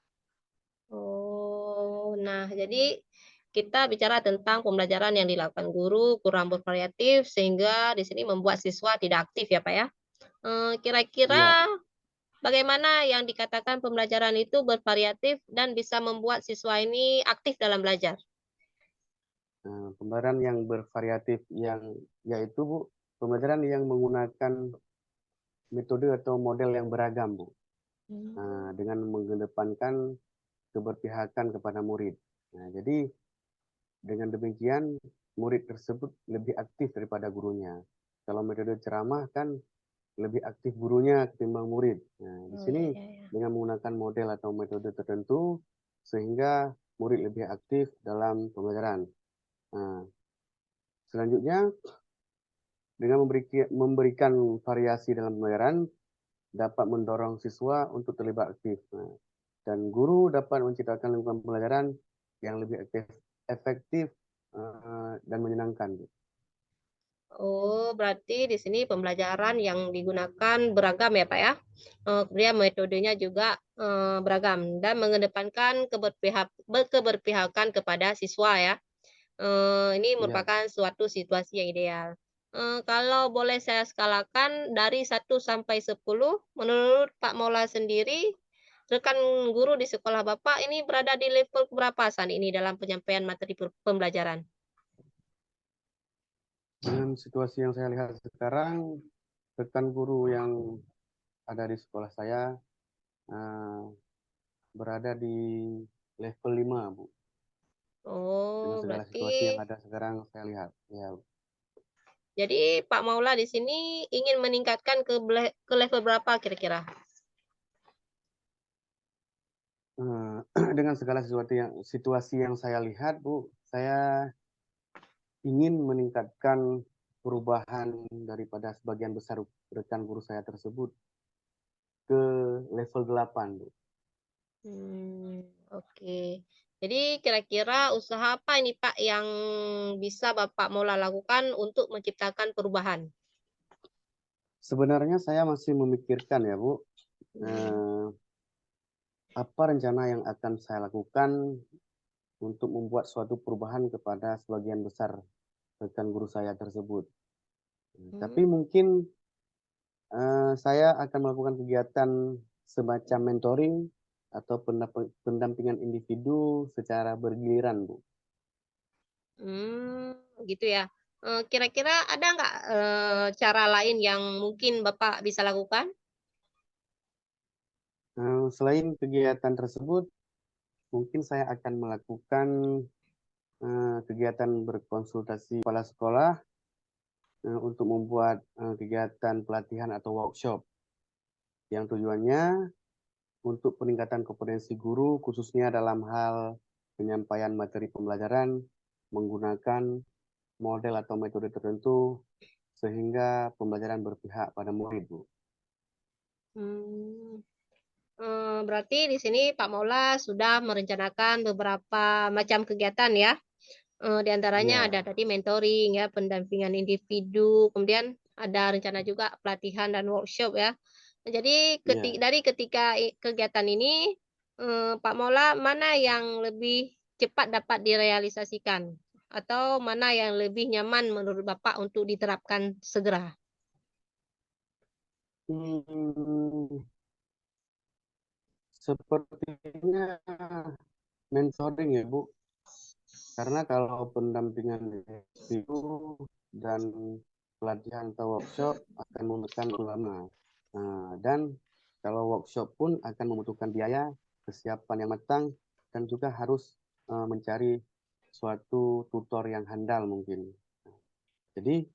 oh, nah jadi kita bicara tentang pembelajaran yang dilakukan guru kurang bervariatif sehingga di sini membuat siswa tidak aktif ya, Pak, ya.
Iya,
Kira-kira bagaimana yang dikatakan pembelajaran itu bervariatif dan bisa membuat siswa ini aktif dalam belajar?
pembelajaran yang bervariatif yang yaitu, Bu, pembelajaran yang menggunakan metode atau model yang beragam, Bu, dengan mengedepankan keberpihakan kepada murid. Nah, jadi dengan demikian murid tersebut lebih aktif daripada gurunya. Kalau metode ceramah kan lebih aktif gurunya ketimbang murid. Nah, di
Oh,
sini
ya, ya, ya.
dengan menggunakan model atau metode tertentu sehingga murid lebih aktif dalam pembelajaran. Nah, selanjutnya dengan memberikan variasi dalam pembelajaran dapat mendorong siswa untuk terlibat aktif. Nah, dan guru dapat menciptakan lingkungan pembelajaran yang lebih aktif, efektif dan menyenangkan.
Oh, berarti di sini pembelajaran yang digunakan beragam ya, Pak ya. Kemudian metodenya juga beragam dan mengedepankan keberpihakan kepada siswa ya. Ini
Iya.
merupakan suatu situasi yang ideal. Kalau boleh saya skalakan dari 1 sampai 10, menurut Pak Maula sendiri, rekan guru di sekolah Bapak ini berada di level berapa saat ini dalam penyampaian materi pembelajaran?
Dengan situasi yang saya lihat sekarang, rekan guru yang ada di sekolah saya eh, berada di level 5, Bu. Dengan
Oh,
segala
berarti
situasi yang ada sekarang saya lihat. Ya, Bu.
jadi Pak Maula di sini ingin meningkatkan ke level berapa kira-kira?
Dengan segala situasi yang saya lihat, Bu, saya ingin meningkatkan perubahan daripada sebagian besar rekan guru saya tersebut ke level 8, Bu.
Oke. Jadi kira-kira usaha apa ini Pak yang bisa Bapak Maula lakukan untuk menciptakan perubahan?
Sebenarnya saya masih memikirkan ya, Bu,
Hmm.
eh, apa rencana yang akan saya lakukan untuk membuat suatu perubahan kepada sebagian besar rekan guru saya tersebut. Tapi
Hmm.
mungkin saya akan melakukan kegiatan semacam mentoring atau pendampingan individu secara bergiliran, Bu.
Gitu ya. Kira-kira ada nggak cara lain yang mungkin Bapak bisa lakukan?
Selain kegiatan tersebut, mungkin saya akan melakukan kegiatan berkonsultasi kepala sekolah untuk membuat kegiatan pelatihan atau workshop yang tujuannya untuk peningkatan kompetensi guru khususnya dalam hal penyampaian materi pembelajaran menggunakan model atau metode tertentu sehingga pembelajaran berpihak pada murid, Bu.
Hmm. Berarti di sini Pak Maula sudah merencanakan beberapa macam kegiatan ya. Di antaranya ada
Ya,
tadi mentoring ya, pendampingan individu, kemudian ada rencana juga pelatihan dan workshop ya. Nah, jadi
ya.
dari ketika kegiatan ini, Pak Maula mana yang lebih cepat dapat direalisasikan? Atau mana yang lebih nyaman menurut Bapak untuk diterapkan segera?
Hmm, sepertinya mentoring ya, Bu. Karena kalau pendampingan itu dan pelatihan atau workshop akan memakan waktu lama. Dan kalau workshop pun akan membutuhkan biaya, kesiapan yang matang, dan juga harus mencari suatu tutor yang handal mungkin. Jadi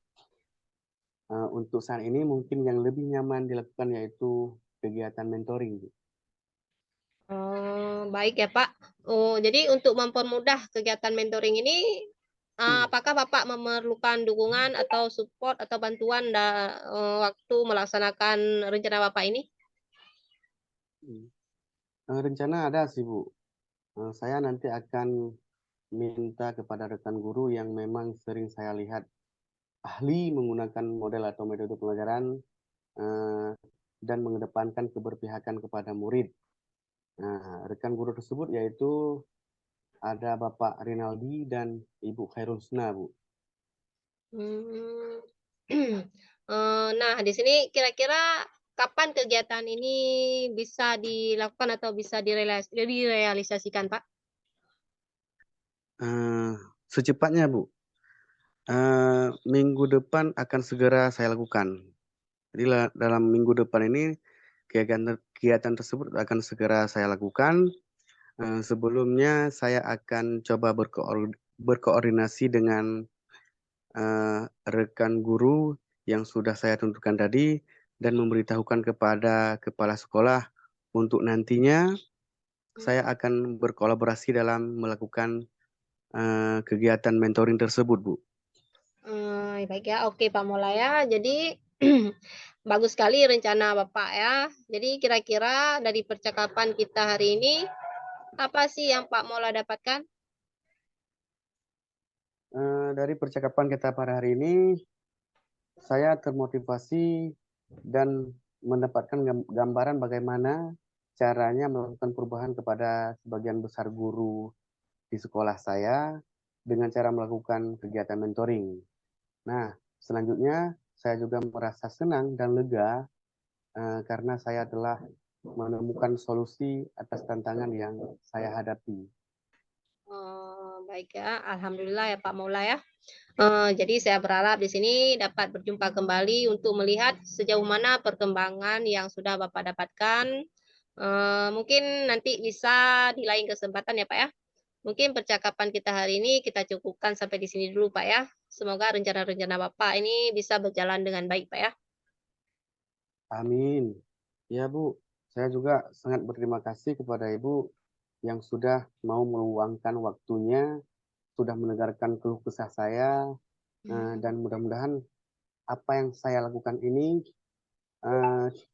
untuk saat ini mungkin yang lebih nyaman dilakukan yaitu kegiatan mentoring, Bu.
Oh, baik ya Pak. Oh, jadi untuk mempermudah kegiatan mentoring ini, apakah Bapak memerlukan dukungan atau support atau bantuan waktu melaksanakan rencana Bapak ini?
Rencana ada sih, Bu. Saya nanti akan minta kepada rekan guru yang memang sering saya lihat ahli menggunakan model atau metode pelajaran eh, dan mengedepankan keberpihakan kepada murid. Nah, rekan guru tersebut yaitu ada Bapak Rinaldi dan Ibu Khairulsna, Bu.
Hmm. Nah, di sini kira-kira kapan kegiatan ini bisa dilakukan atau bisa direalisasikan, Pak?
Eh, Secepatnya, Bu. Minggu depan akan segera saya lakukan. Jadi dalam minggu depan ini kegiatan tersebut akan segera saya lakukan. Sebelumnya saya akan coba berkoordinasi dengan rekan guru yang sudah saya tentukan tadi dan memberitahukan kepada kepala sekolah untuk nantinya saya akan berkolaborasi dalam melakukan kegiatan mentoring tersebut, Bu.
Baik ya, oke Pak Mola ya. Jadi bagus sekali rencana Bapak ya. Jadi kira-kira dari percakapan kita hari ini, apa sih yang Pak Mola dapatkan?
Dari percakapan kita pada hari ini, saya termotivasi dan mendapatkan gambaran bagaimana caranya melakukan perubahan kepada sebagian besar guru di sekolah saya dengan cara melakukan kegiatan mentoring. Nah, selanjutnya saya juga merasa senang dan lega karena saya telah menemukan solusi atas tantangan yang saya hadapi.
Baik ya, alhamdulillah ya Pak Maula ya. Jadi saya berharap di sini dapat berjumpa kembali untuk melihat sejauh mana perkembangan yang sudah Bapak dapatkan. Mungkin nanti bisa di lain kesempatan ya Pak ya. Mungkin percakapan kita hari ini kita cukupkan sampai di sini dulu Pak ya. Semoga rencana-rencana Bapak ini bisa berjalan dengan baik Pak ya.
Amin. Ya Bu, saya juga sangat berterima kasih kepada Ibu yang sudah mau meluangkan waktunya, sudah mendengarkan keluh kesah saya, dan mudah-mudahan apa yang saya lakukan ini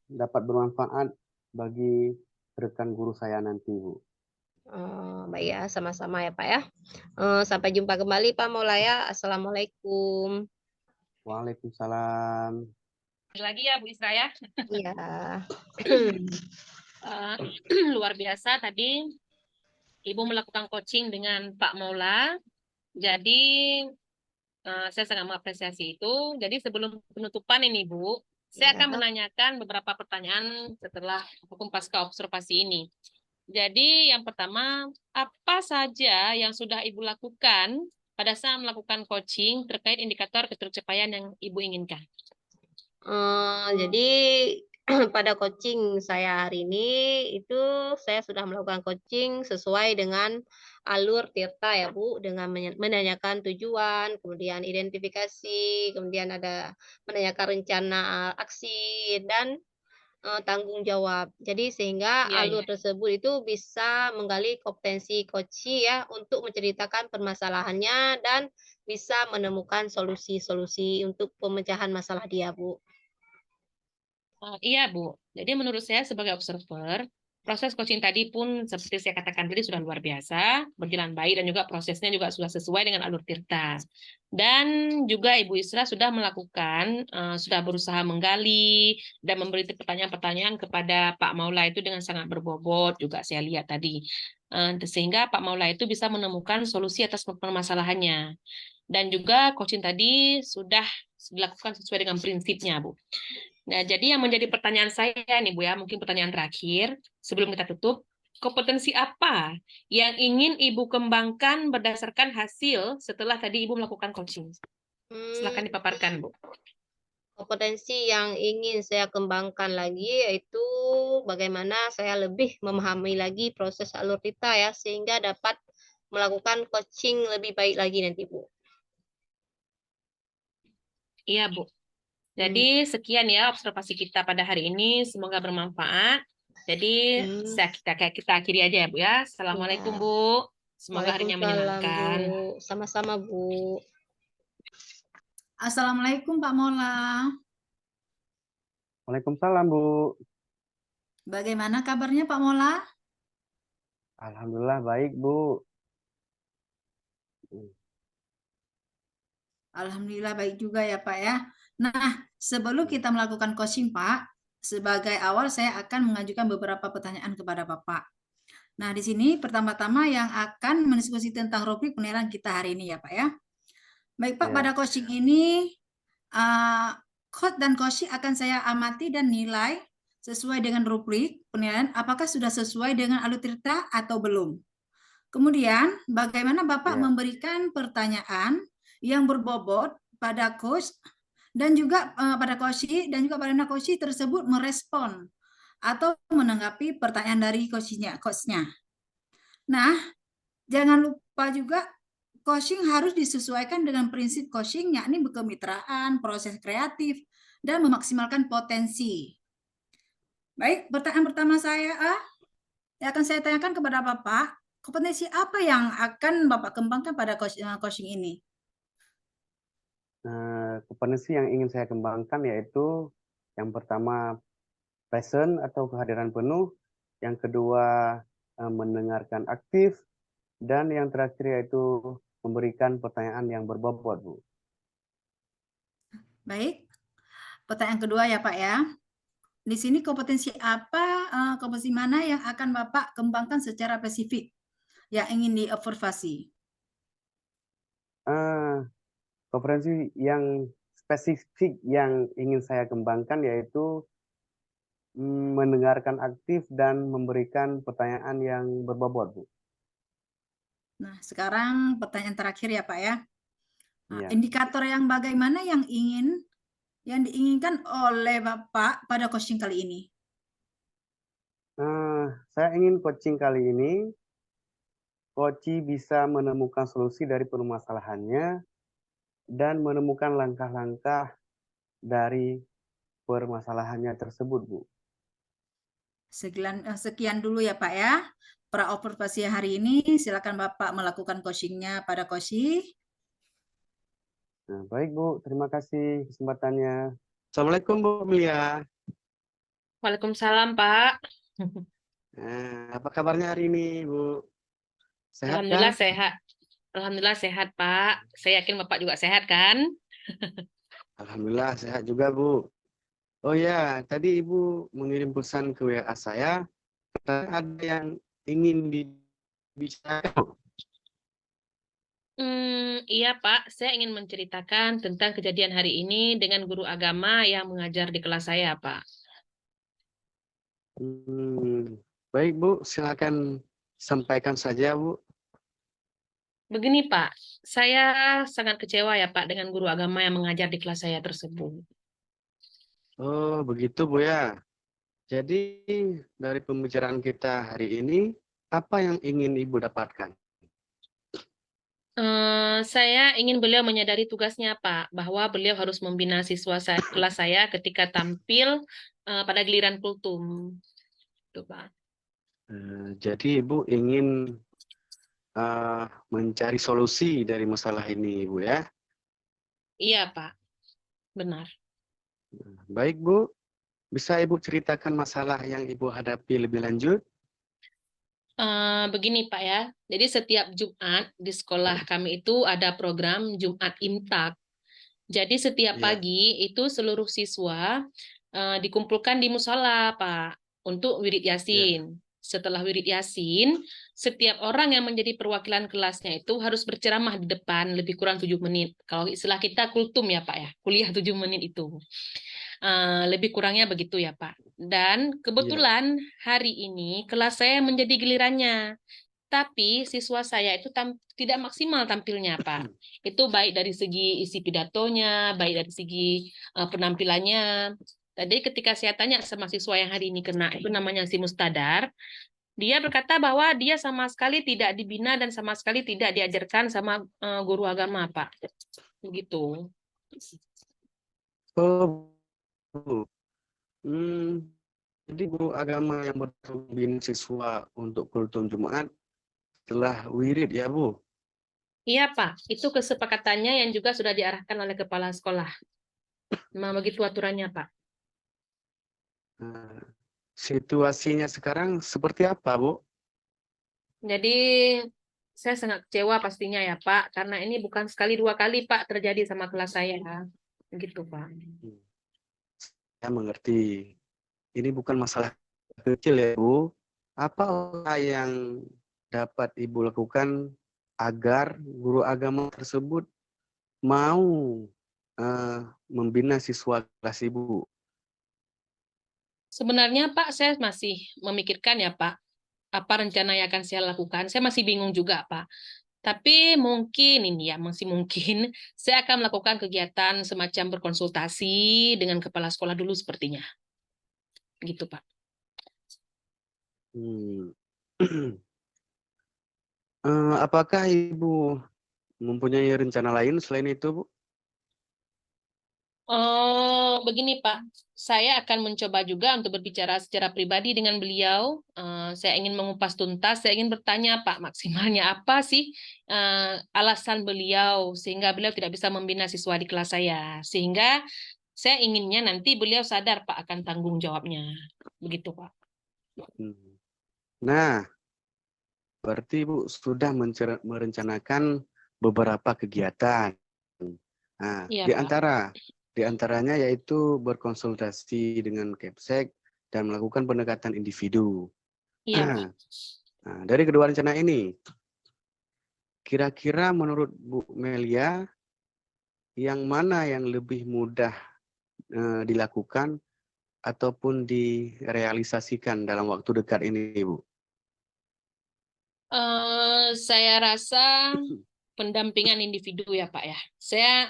dapat bermanfaat bagi rekan guru saya nanti, Bu.
Baik ya, sama-sama ya Pak ya. Sampai jumpa kembali Pak Maula ya. Assalamualaikum.
Waalaikumsalam.
Lagi ya Bu Isra ya.
Iya.
Luar biasa tadi Ibu melakukan coaching dengan Pak Maula. Jadi saya sangat mengapresiasi itu. Jadi sebelum penutupan ini Bu, saya akan
Ya.
menanyakan beberapa pertanyaan setelah ataupun pasca observasi ini. Jadi yang pertama, apa saja yang sudah Ibu lakukan pada saat melakukan coaching terkait indikator ketercapaian yang Ibu inginkan?
Jadi pada coaching saya hari ini itu saya sudah melakukan coaching sesuai dengan alur Tirta ya Bu, dengan menanyakan tujuan, kemudian identifikasi, kemudian ada menanyakan rencana aksi dan tanggung jawab. Jadi sehingga
Iya,
alur
iya.
tersebut itu bisa menggali kompetensi coachee ya untuk menceritakan permasalahannya dan bisa menemukan solusi-solusi untuk pemecahan masalah dia, Bu.
Iya, Bu. Jadi menurut saya sebagai observer, proses coaching tadi pun seperti saya katakan tadi sudah luar biasa, berjalan baik dan juga prosesnya juga sudah sesuai dengan alur Tirta. Dan juga Ibu Isra sudah melakukan, sudah berusaha menggali dan memberi pertanyaan-pertanyaan kepada Pak Maula itu dengan sangat berbobot juga saya lihat tadi. Sehingga Pak Maula itu bisa menemukan solusi atas permasalahannya. Dan juga coaching tadi sudah dilakukan sesuai dengan prinsipnya, Bu. Nah, jadi yang menjadi pertanyaan saya nih, Bu ya, mungkin pertanyaan terakhir sebelum kita tutup, kompetensi apa yang ingin Ibu kembangkan berdasarkan hasil setelah tadi Ibu melakukan coaching? Silakan dipaparkan, Bu.
Kompetensi yang ingin saya kembangkan lagi yaitu bagaimana saya lebih memahami lagi proses alur Tirta ya sehingga dapat melakukan coaching lebih baik lagi nanti, Bu.
Iya, Bu. Jadi sekian ya observasi kita pada hari ini, semoga bermanfaat. Jadi kita akhiri aja ya, Bu ya. Assalamualaikum,
Ya.
Bu. Semoga harinya
Waalaikumsalam,
menyenangkan.
Bu. Sama-sama, Bu.
Assalamualaikum Pak Mola.
Waalaikumsalam, Bu.
Bagaimana kabarnya Pak Mola?
Alhamdulillah baik, Bu.
Alhamdulillah baik juga ya Pak ya. Nah, sebelum kita melakukan coaching Pak, sebagai awal saya akan mengajukan beberapa pertanyaan kepada Bapak. Nah, di sini pertama-tama yang akan mendiskusi tentang rubrik penilaian kita hari ini ya Pak ya. Baik Pak,
Ya.
pada coaching ini coach dan coaching akan saya amati dan nilai sesuai dengan rubrik penilaian apakah sudah sesuai dengan alur Tirta atau belum. Kemudian, bagaimana Bapak memberikan pertanyaan yang berbobot pada coach dan juga pada coach dan juga pada coach tersebut merespon atau menanggapi pertanyaan dari coachnya. Nah, jangan lupa juga coaching harus disesuaikan dengan prinsip coaching, yakni kemitraan, proses kreatif, dan memaksimalkan potensi. Baik, pertanyaan pertama saya yang akan saya tanyakan kepada Bapak, kompetensi apa yang akan Bapak kembangkan pada coaching ini?
Kompetensi yang ingin saya kembangkan yaitu yang pertama present atau kehadiran penuh, yang kedua mendengarkan aktif, dan yang terakhir yaitu memberikan pertanyaan yang berbobot, Bu.
Baik, Pertanyaan kedua ya Pak ya. Di sini kompetensi apa, kompetensi mana yang akan Bapak kembangkan secara spesifik yang ingin diobservasi?
Kompetensi yang spesifik yang ingin saya kembangkan yaitu mendengarkan aktif dan memberikan pertanyaan yang berbobot, Bu.
Nah, sekarang pertanyaan terakhir ya Pak ya. Nah,
Iya.
indikator yang bagaimana yang diinginkan oleh Bapak pada coaching kali ini?
Saya ingin coaching kali ini, coach bisa menemukan solusi dari permasalahannya dan menemukan langkah-langkah dari permasalahannya tersebut, Bu.
Sekian dulu ya Pak ya. Pra-observasi hari ini, silakan Bapak melakukan coachingnya pada coaching.
Nah, baik Bu, terima kasih kesempatannya. Assalamualaikum Bu Melia.
Waalaikumsalam, Pak.
Apa kabarnya hari ini Bu? Sehat
Alhamdulillah
kan?
sehat. Alhamdulillah sehat, Pak. Saya yakin Bapak juga sehat kan?
Alhamdulillah sehat juga Bu. Oh ya, tadi Ibu mengirim pesan ke WA saya, katanya ada yang ingin dibicarakan.
Iya, Pak. Saya ingin menceritakan tentang kejadian hari ini dengan guru agama yang mengajar di kelas saya, Pak.
Baik Bu, silakan sampaikan saja Bu.
Begini, Pak. Saya sangat kecewa ya, Pak, dengan guru agama yang mengajar di kelas saya tersebut.
Oh begitu Bu ya. Jadi dari pembicaraan kita hari ini, apa yang ingin Ibu dapatkan?
Saya ingin beliau menyadari tugasnya, Pak, bahwa beliau harus membina siswa kelas saya ketika tampil pada giliran kultum. Tuh, Pak.
Jadi Ibu ingin mencari solusi dari masalah ini Bu ya.
Iya, Pak. Benar.
Baik Bu, bisa Ibu ceritakan masalah yang Ibu hadapi lebih lanjut?
Begini Pak ya, jadi setiap Jumat di sekolah kami itu ada program Jumat Imtak. Jadi setiap
Iya.
pagi itu seluruh siswa dikumpulkan di musola Pak untuk wirid Yasin. Setelah wirid Yasin, setiap orang yang menjadi perwakilan kelasnya itu harus berceramah di depan lebih kurang 7 menit. Kalau istilah kita kultum ya Pak ya, kuliah 7 menit itu. Lebih kurangnya begitu ya Pak. Dan kebetulan hari ini kelas saya menjadi gilirannya. Tapi siswa saya itu tidak maksimal tampilnya, Pak. Itu baik dari segi isi pidatonya, baik dari segi penampilannya. Tadi ketika saya tanya sama siswa yang hari ini kena, itu namanya si Mustadar, dia berkata bahwa dia sama sekali tidak dibina dan sama sekali tidak diajarkan sama guru agama, Pak. Begitu.
Oh Bu. Jadi guru agama yang membina siswa untuk kultum Jumat setelah wirid ya Bu?
Iya, Pak. Itu kesepakatannya yang juga sudah diarahkan oleh kepala sekolah. Nah, begitu aturannya, Pak.
Situasinya sekarang seperti apa Bu?
Jadi, saya sangat kecewa pastinya ya, Pak. Karena ini bukan sekali dua kali, Pak, terjadi sama kelas saya. Begitu, Pak.
Saya mengerti. Ini bukan masalah kecil ya Bu. Apa yang dapat Ibu lakukan agar guru agama tersebut mau membina siswa kelas Ibu?
Sebenarnya, Pak, saya masih memikirkan ya, Pak, apa rencana yang akan saya lakukan. Saya masih bingung juga, Pak. Tapi mungkin ini ya, masih mungkin saya akan melakukan kegiatan semacam berkonsultasi dengan kepala sekolah dulu sepertinya. Gitu, Pak.
Apakah Ibu mempunyai rencana lain selain itu, Bu?
Oh, begini Pak, saya akan mencoba juga untuk berbicara secara pribadi dengan beliau. Saya ingin mengupas tuntas, saya ingin bertanya Pak, maksimalnya apa sih alasan beliau sehingga beliau tidak bisa membina siswa di kelas saya. Sehingga saya inginnya nanti beliau sadar Pak akan tanggung jawabnya. Begitu Pak.
Nah, berarti Ibu sudah merencanakan beberapa kegiatan. Nah,
Iya,
di
Pak.
antara Di antaranya yaitu berkonsultasi dengan Kepsek dan melakukan pendekatan individu.
Iya, Pak.
Nah, dari kedua rencana ini, kira-kira menurut Bu Melia, yang mana yang lebih mudah dilakukan ataupun direalisasikan dalam waktu dekat ini, Bu?
Saya rasa pendampingan individu ya Pak ya. Saya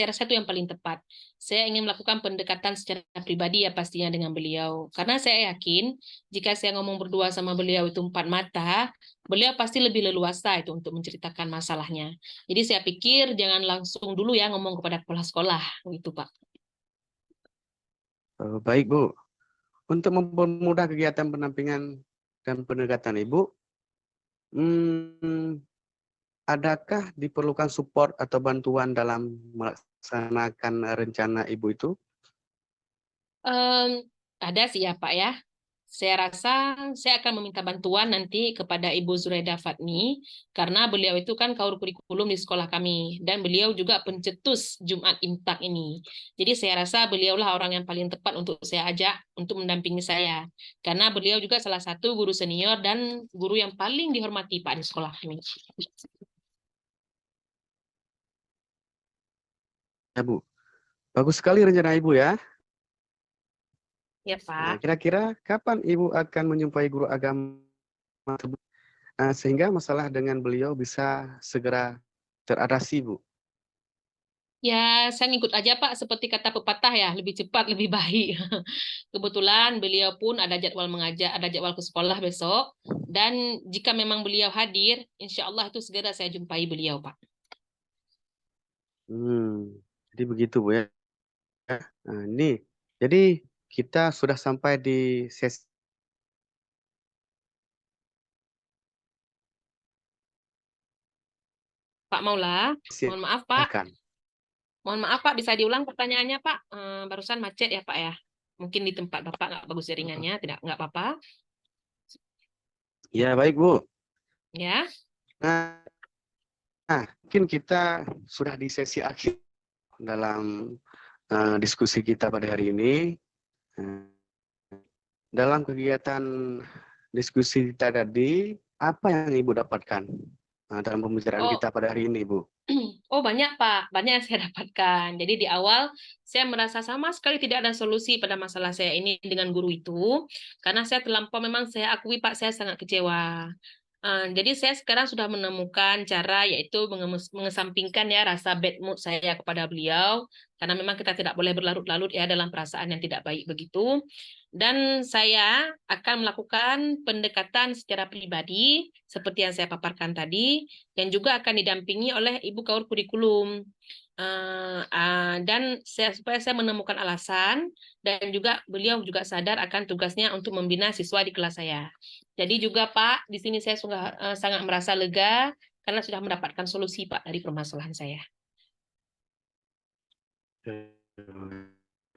rasa itu yang paling tepat. Saya ingin melakukan pendekatan secara pribadi ya pastinya dengan beliau. Karena saya yakin jika saya ngomong berdua sama beliau itu empat mata, beliau pasti lebih leluasa itu untuk menceritakan masalahnya. Jadi saya pikir jangan langsung dulu ya ngomong kepada kepala sekolah, gitu Pak.
Baik, Bu. Untuk mempermudah kegiatan pendampingan dan pendekatan Ibu, adakah diperlukan support atau bantuan dalam melaksanakan rencana Ibu itu?
Ada sih ya Pak ya. Saya rasa saya akan meminta bantuan nanti kepada Ibu Zuraida Fatni karena beliau itu kan kaur kurikulum di sekolah kami dan beliau juga pencetus Jumat Imtak ini. Jadi saya rasa beliaulah orang yang paling tepat untuk saya ajak untuk mendampingi saya karena beliau juga salah satu guru senior dan guru yang paling dihormati Pak di sekolah kami.
Ya, Bu. Bagus sekali rencana Ibu ya.
Ya
Nah,
Pak.
kira-kira kapan Ibu akan menjumpai guru agama tersebut sehingga masalah dengan beliau bisa segera teratasi, Bu?
Ya, saya ngikut aja Pak, seperti kata pepatah ya, lebih cepat lebih baik. Kebetulan beliau pun ada jadwal mengajar, ada jadwal ke sekolah besok, dan jika memang beliau hadir, insya Allah itu segera saya jumpai beliau Pak.
Jadi begitu, Bu ya. Nah, ini, jadi kita sudah sampai di sesi
Pak Maula, mohon maaf Pak,
akan.
mohon maaf Pak, bisa diulang pertanyaannya Pak? Barusan macet ya Pak ya? Mungkin di tempat Bapak nggak bagus jaringannya, nggak apa-apa.
Ya, baik, Bu.
Ya,
Nah, mungkin kita sudah di sesi akhir dalam diskusi kita pada hari ini. Dalam kegiatan diskusi kita tadi, apa yang Ibu dapatkan dalam pembicaraan
oh
kita pada hari ini, Bu?
Oh banyak Pak, banyak yang saya dapatkan. Jadi di awal saya merasa sama sekali tidak ada solusi pada masalah saya ini dengan guru itu, karena saya terlampau memang saya akui Pak saya sangat kecewa. Jadi saya sekarang sudah menemukan cara yaitu mengesampingkan ya rasa bad mood saya kepada beliau, karena memang kita tidak boleh berlarut-larut ya dalam perasaan yang tidak baik begitu. Dan saya akan melakukan pendekatan secara pribadi seperti yang saya paparkan tadi yang juga akan didampingi oleh Ibu Kaur Kurikulum. Dan supaya saya menemukan alasan dan juga beliau juga sadar akan tugasnya untuk membina siswa di kelas saya. Jadi juga Pak, di sini saya sangat merasa lega karena sudah mendapatkan solusi Pak dari permasalahan saya.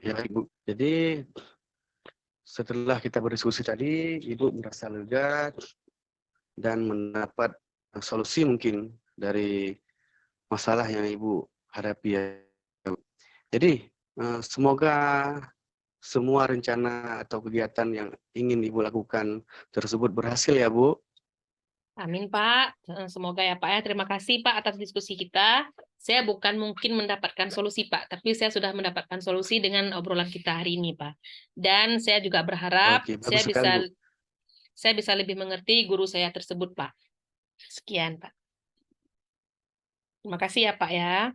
Ya, Ibu. Jadi setelah kita berdiskusi tadi, Ibu merasa lega dan mendapat solusi mungkin dari masalah yang Ibu hadapi ya. Jadi semoga semua rencana atau kegiatan yang ingin Ibu lakukan tersebut berhasil ya, Bu.
Amin Pak, semoga ya Pak ya. Terima kasih Pak atas diskusi kita. Saya bukan mungkin mendapatkan solusi Pak, tapi saya sudah mendapatkan solusi dengan obrolan kita hari ini Pak. Dan saya juga berharap
Oke, bagus sekali, Bu.
saya bisa lebih mengerti guru saya tersebut Pak. Sekian Pak. Terima kasih ya Pak ya.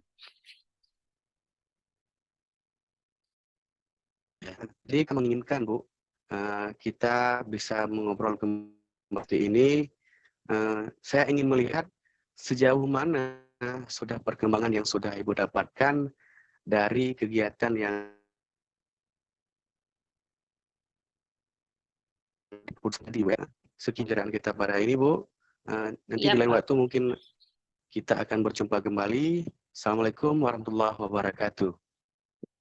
Jadi kami menginginkan, Bu, kita bisa mengobrol seperti ini. Saya ingin melihat sejauh mana sudah perkembangan yang sudah Ibu dapatkan dari kegiatan yang tadi, Bu ya. Sekian kita pada ini, Bu. Nanti
Iya,
di lain
Pak.
waktu mungkin kita akan berjumpa kembali. Assalamualaikum warahmatullahi wabarakatuh.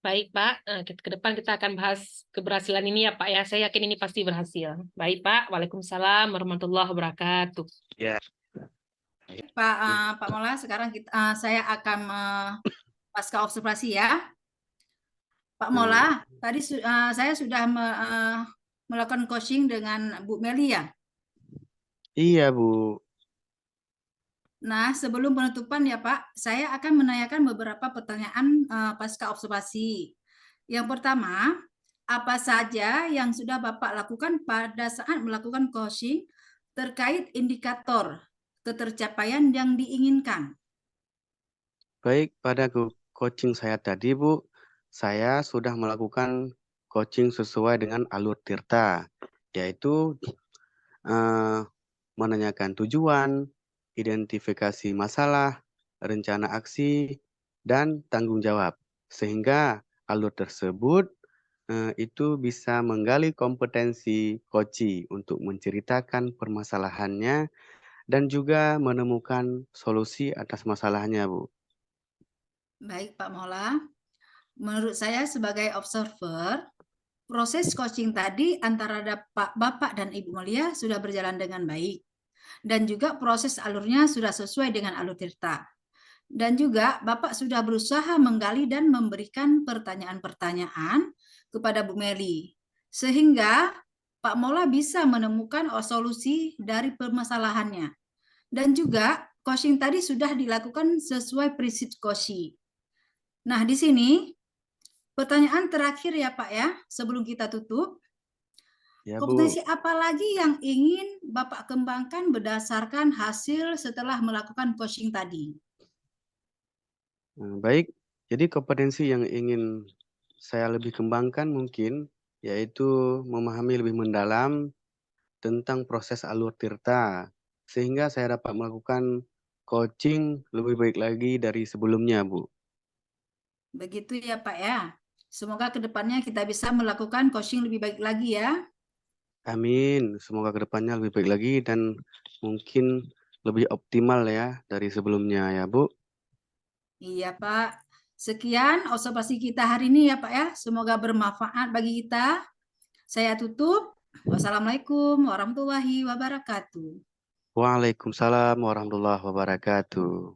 Baik, Pak. Ke depan kita akan bahas keberhasilan ini ya, Pak ya. Saya yakin ini pasti berhasil. Baik, Pak. Waalaikumsalam warahmatullahi wabarakatuh.
Ya.
Pak Mola, sekarang saya akan pasca observasi ya. Pak Mola, tadi saya sudah melakukan coaching dengan Bu Meli ya.
Iya, Bu.
Nah, sebelum penutupan ya Pak, saya akan menanyakan beberapa pertanyaan pasca observasi. Yang pertama, apa saja yang sudah Bapak lakukan pada saat melakukan coaching terkait indikator ketercapaian yang diinginkan?
Baik, pada coaching saya tadi, Bu, saya sudah melakukan coaching sesuai dengan alur Tirta, yaitu menanyakan tujuan, identifikasi masalah, rencana aksi, dan tanggung jawab. Sehingga alur tersebut itu bisa menggali kompetensi coachi untuk menceritakan permasalahannya dan juga menemukan solusi atas masalahnya, Bu.
Baik Pak Mola, menurut saya sebagai observer, proses coaching tadi antara Bapak dan Ibu Melia sudah berjalan dengan baik. Dan juga proses alurnya sudah sesuai dengan alur Tirta. Dan juga Bapak sudah berusaha menggali dan memberikan pertanyaan-pertanyaan kepada Bu Meli. Sehingga Pak Mola bisa menemukan solusi dari permasalahannya. Dan juga coaching tadi sudah dilakukan sesuai prinsip coaching. Nah, di sini pertanyaan terakhir ya Pak ya, sebelum kita tutup.
Ya,
Kompetensi
Bu.
apa lagi yang ingin Bapak kembangkan berdasarkan hasil setelah melakukan coaching tadi?
Baik, jadi kompetensi yang ingin saya lebih kembangkan mungkin yaitu memahami lebih mendalam tentang proses alur Tirta, sehingga saya dapat melakukan coaching lebih baik lagi dari sebelumnya, Bu.
Begitu ya Pak ya. Semoga kedepannya kita bisa melakukan coaching lebih baik lagi ya.
Amin, semoga kedepannya lebih baik lagi dan mungkin lebih optimal ya dari sebelumnya ya, Bu.
Iya Pak. Sekian observasi kita hari ini ya Pak ya. Semoga bermanfaat bagi kita. Saya tutup. Wassalamualaikum warahmatullahi wabarakatuh.
Waalaikumsalam warahmatullahi wabarakatuh.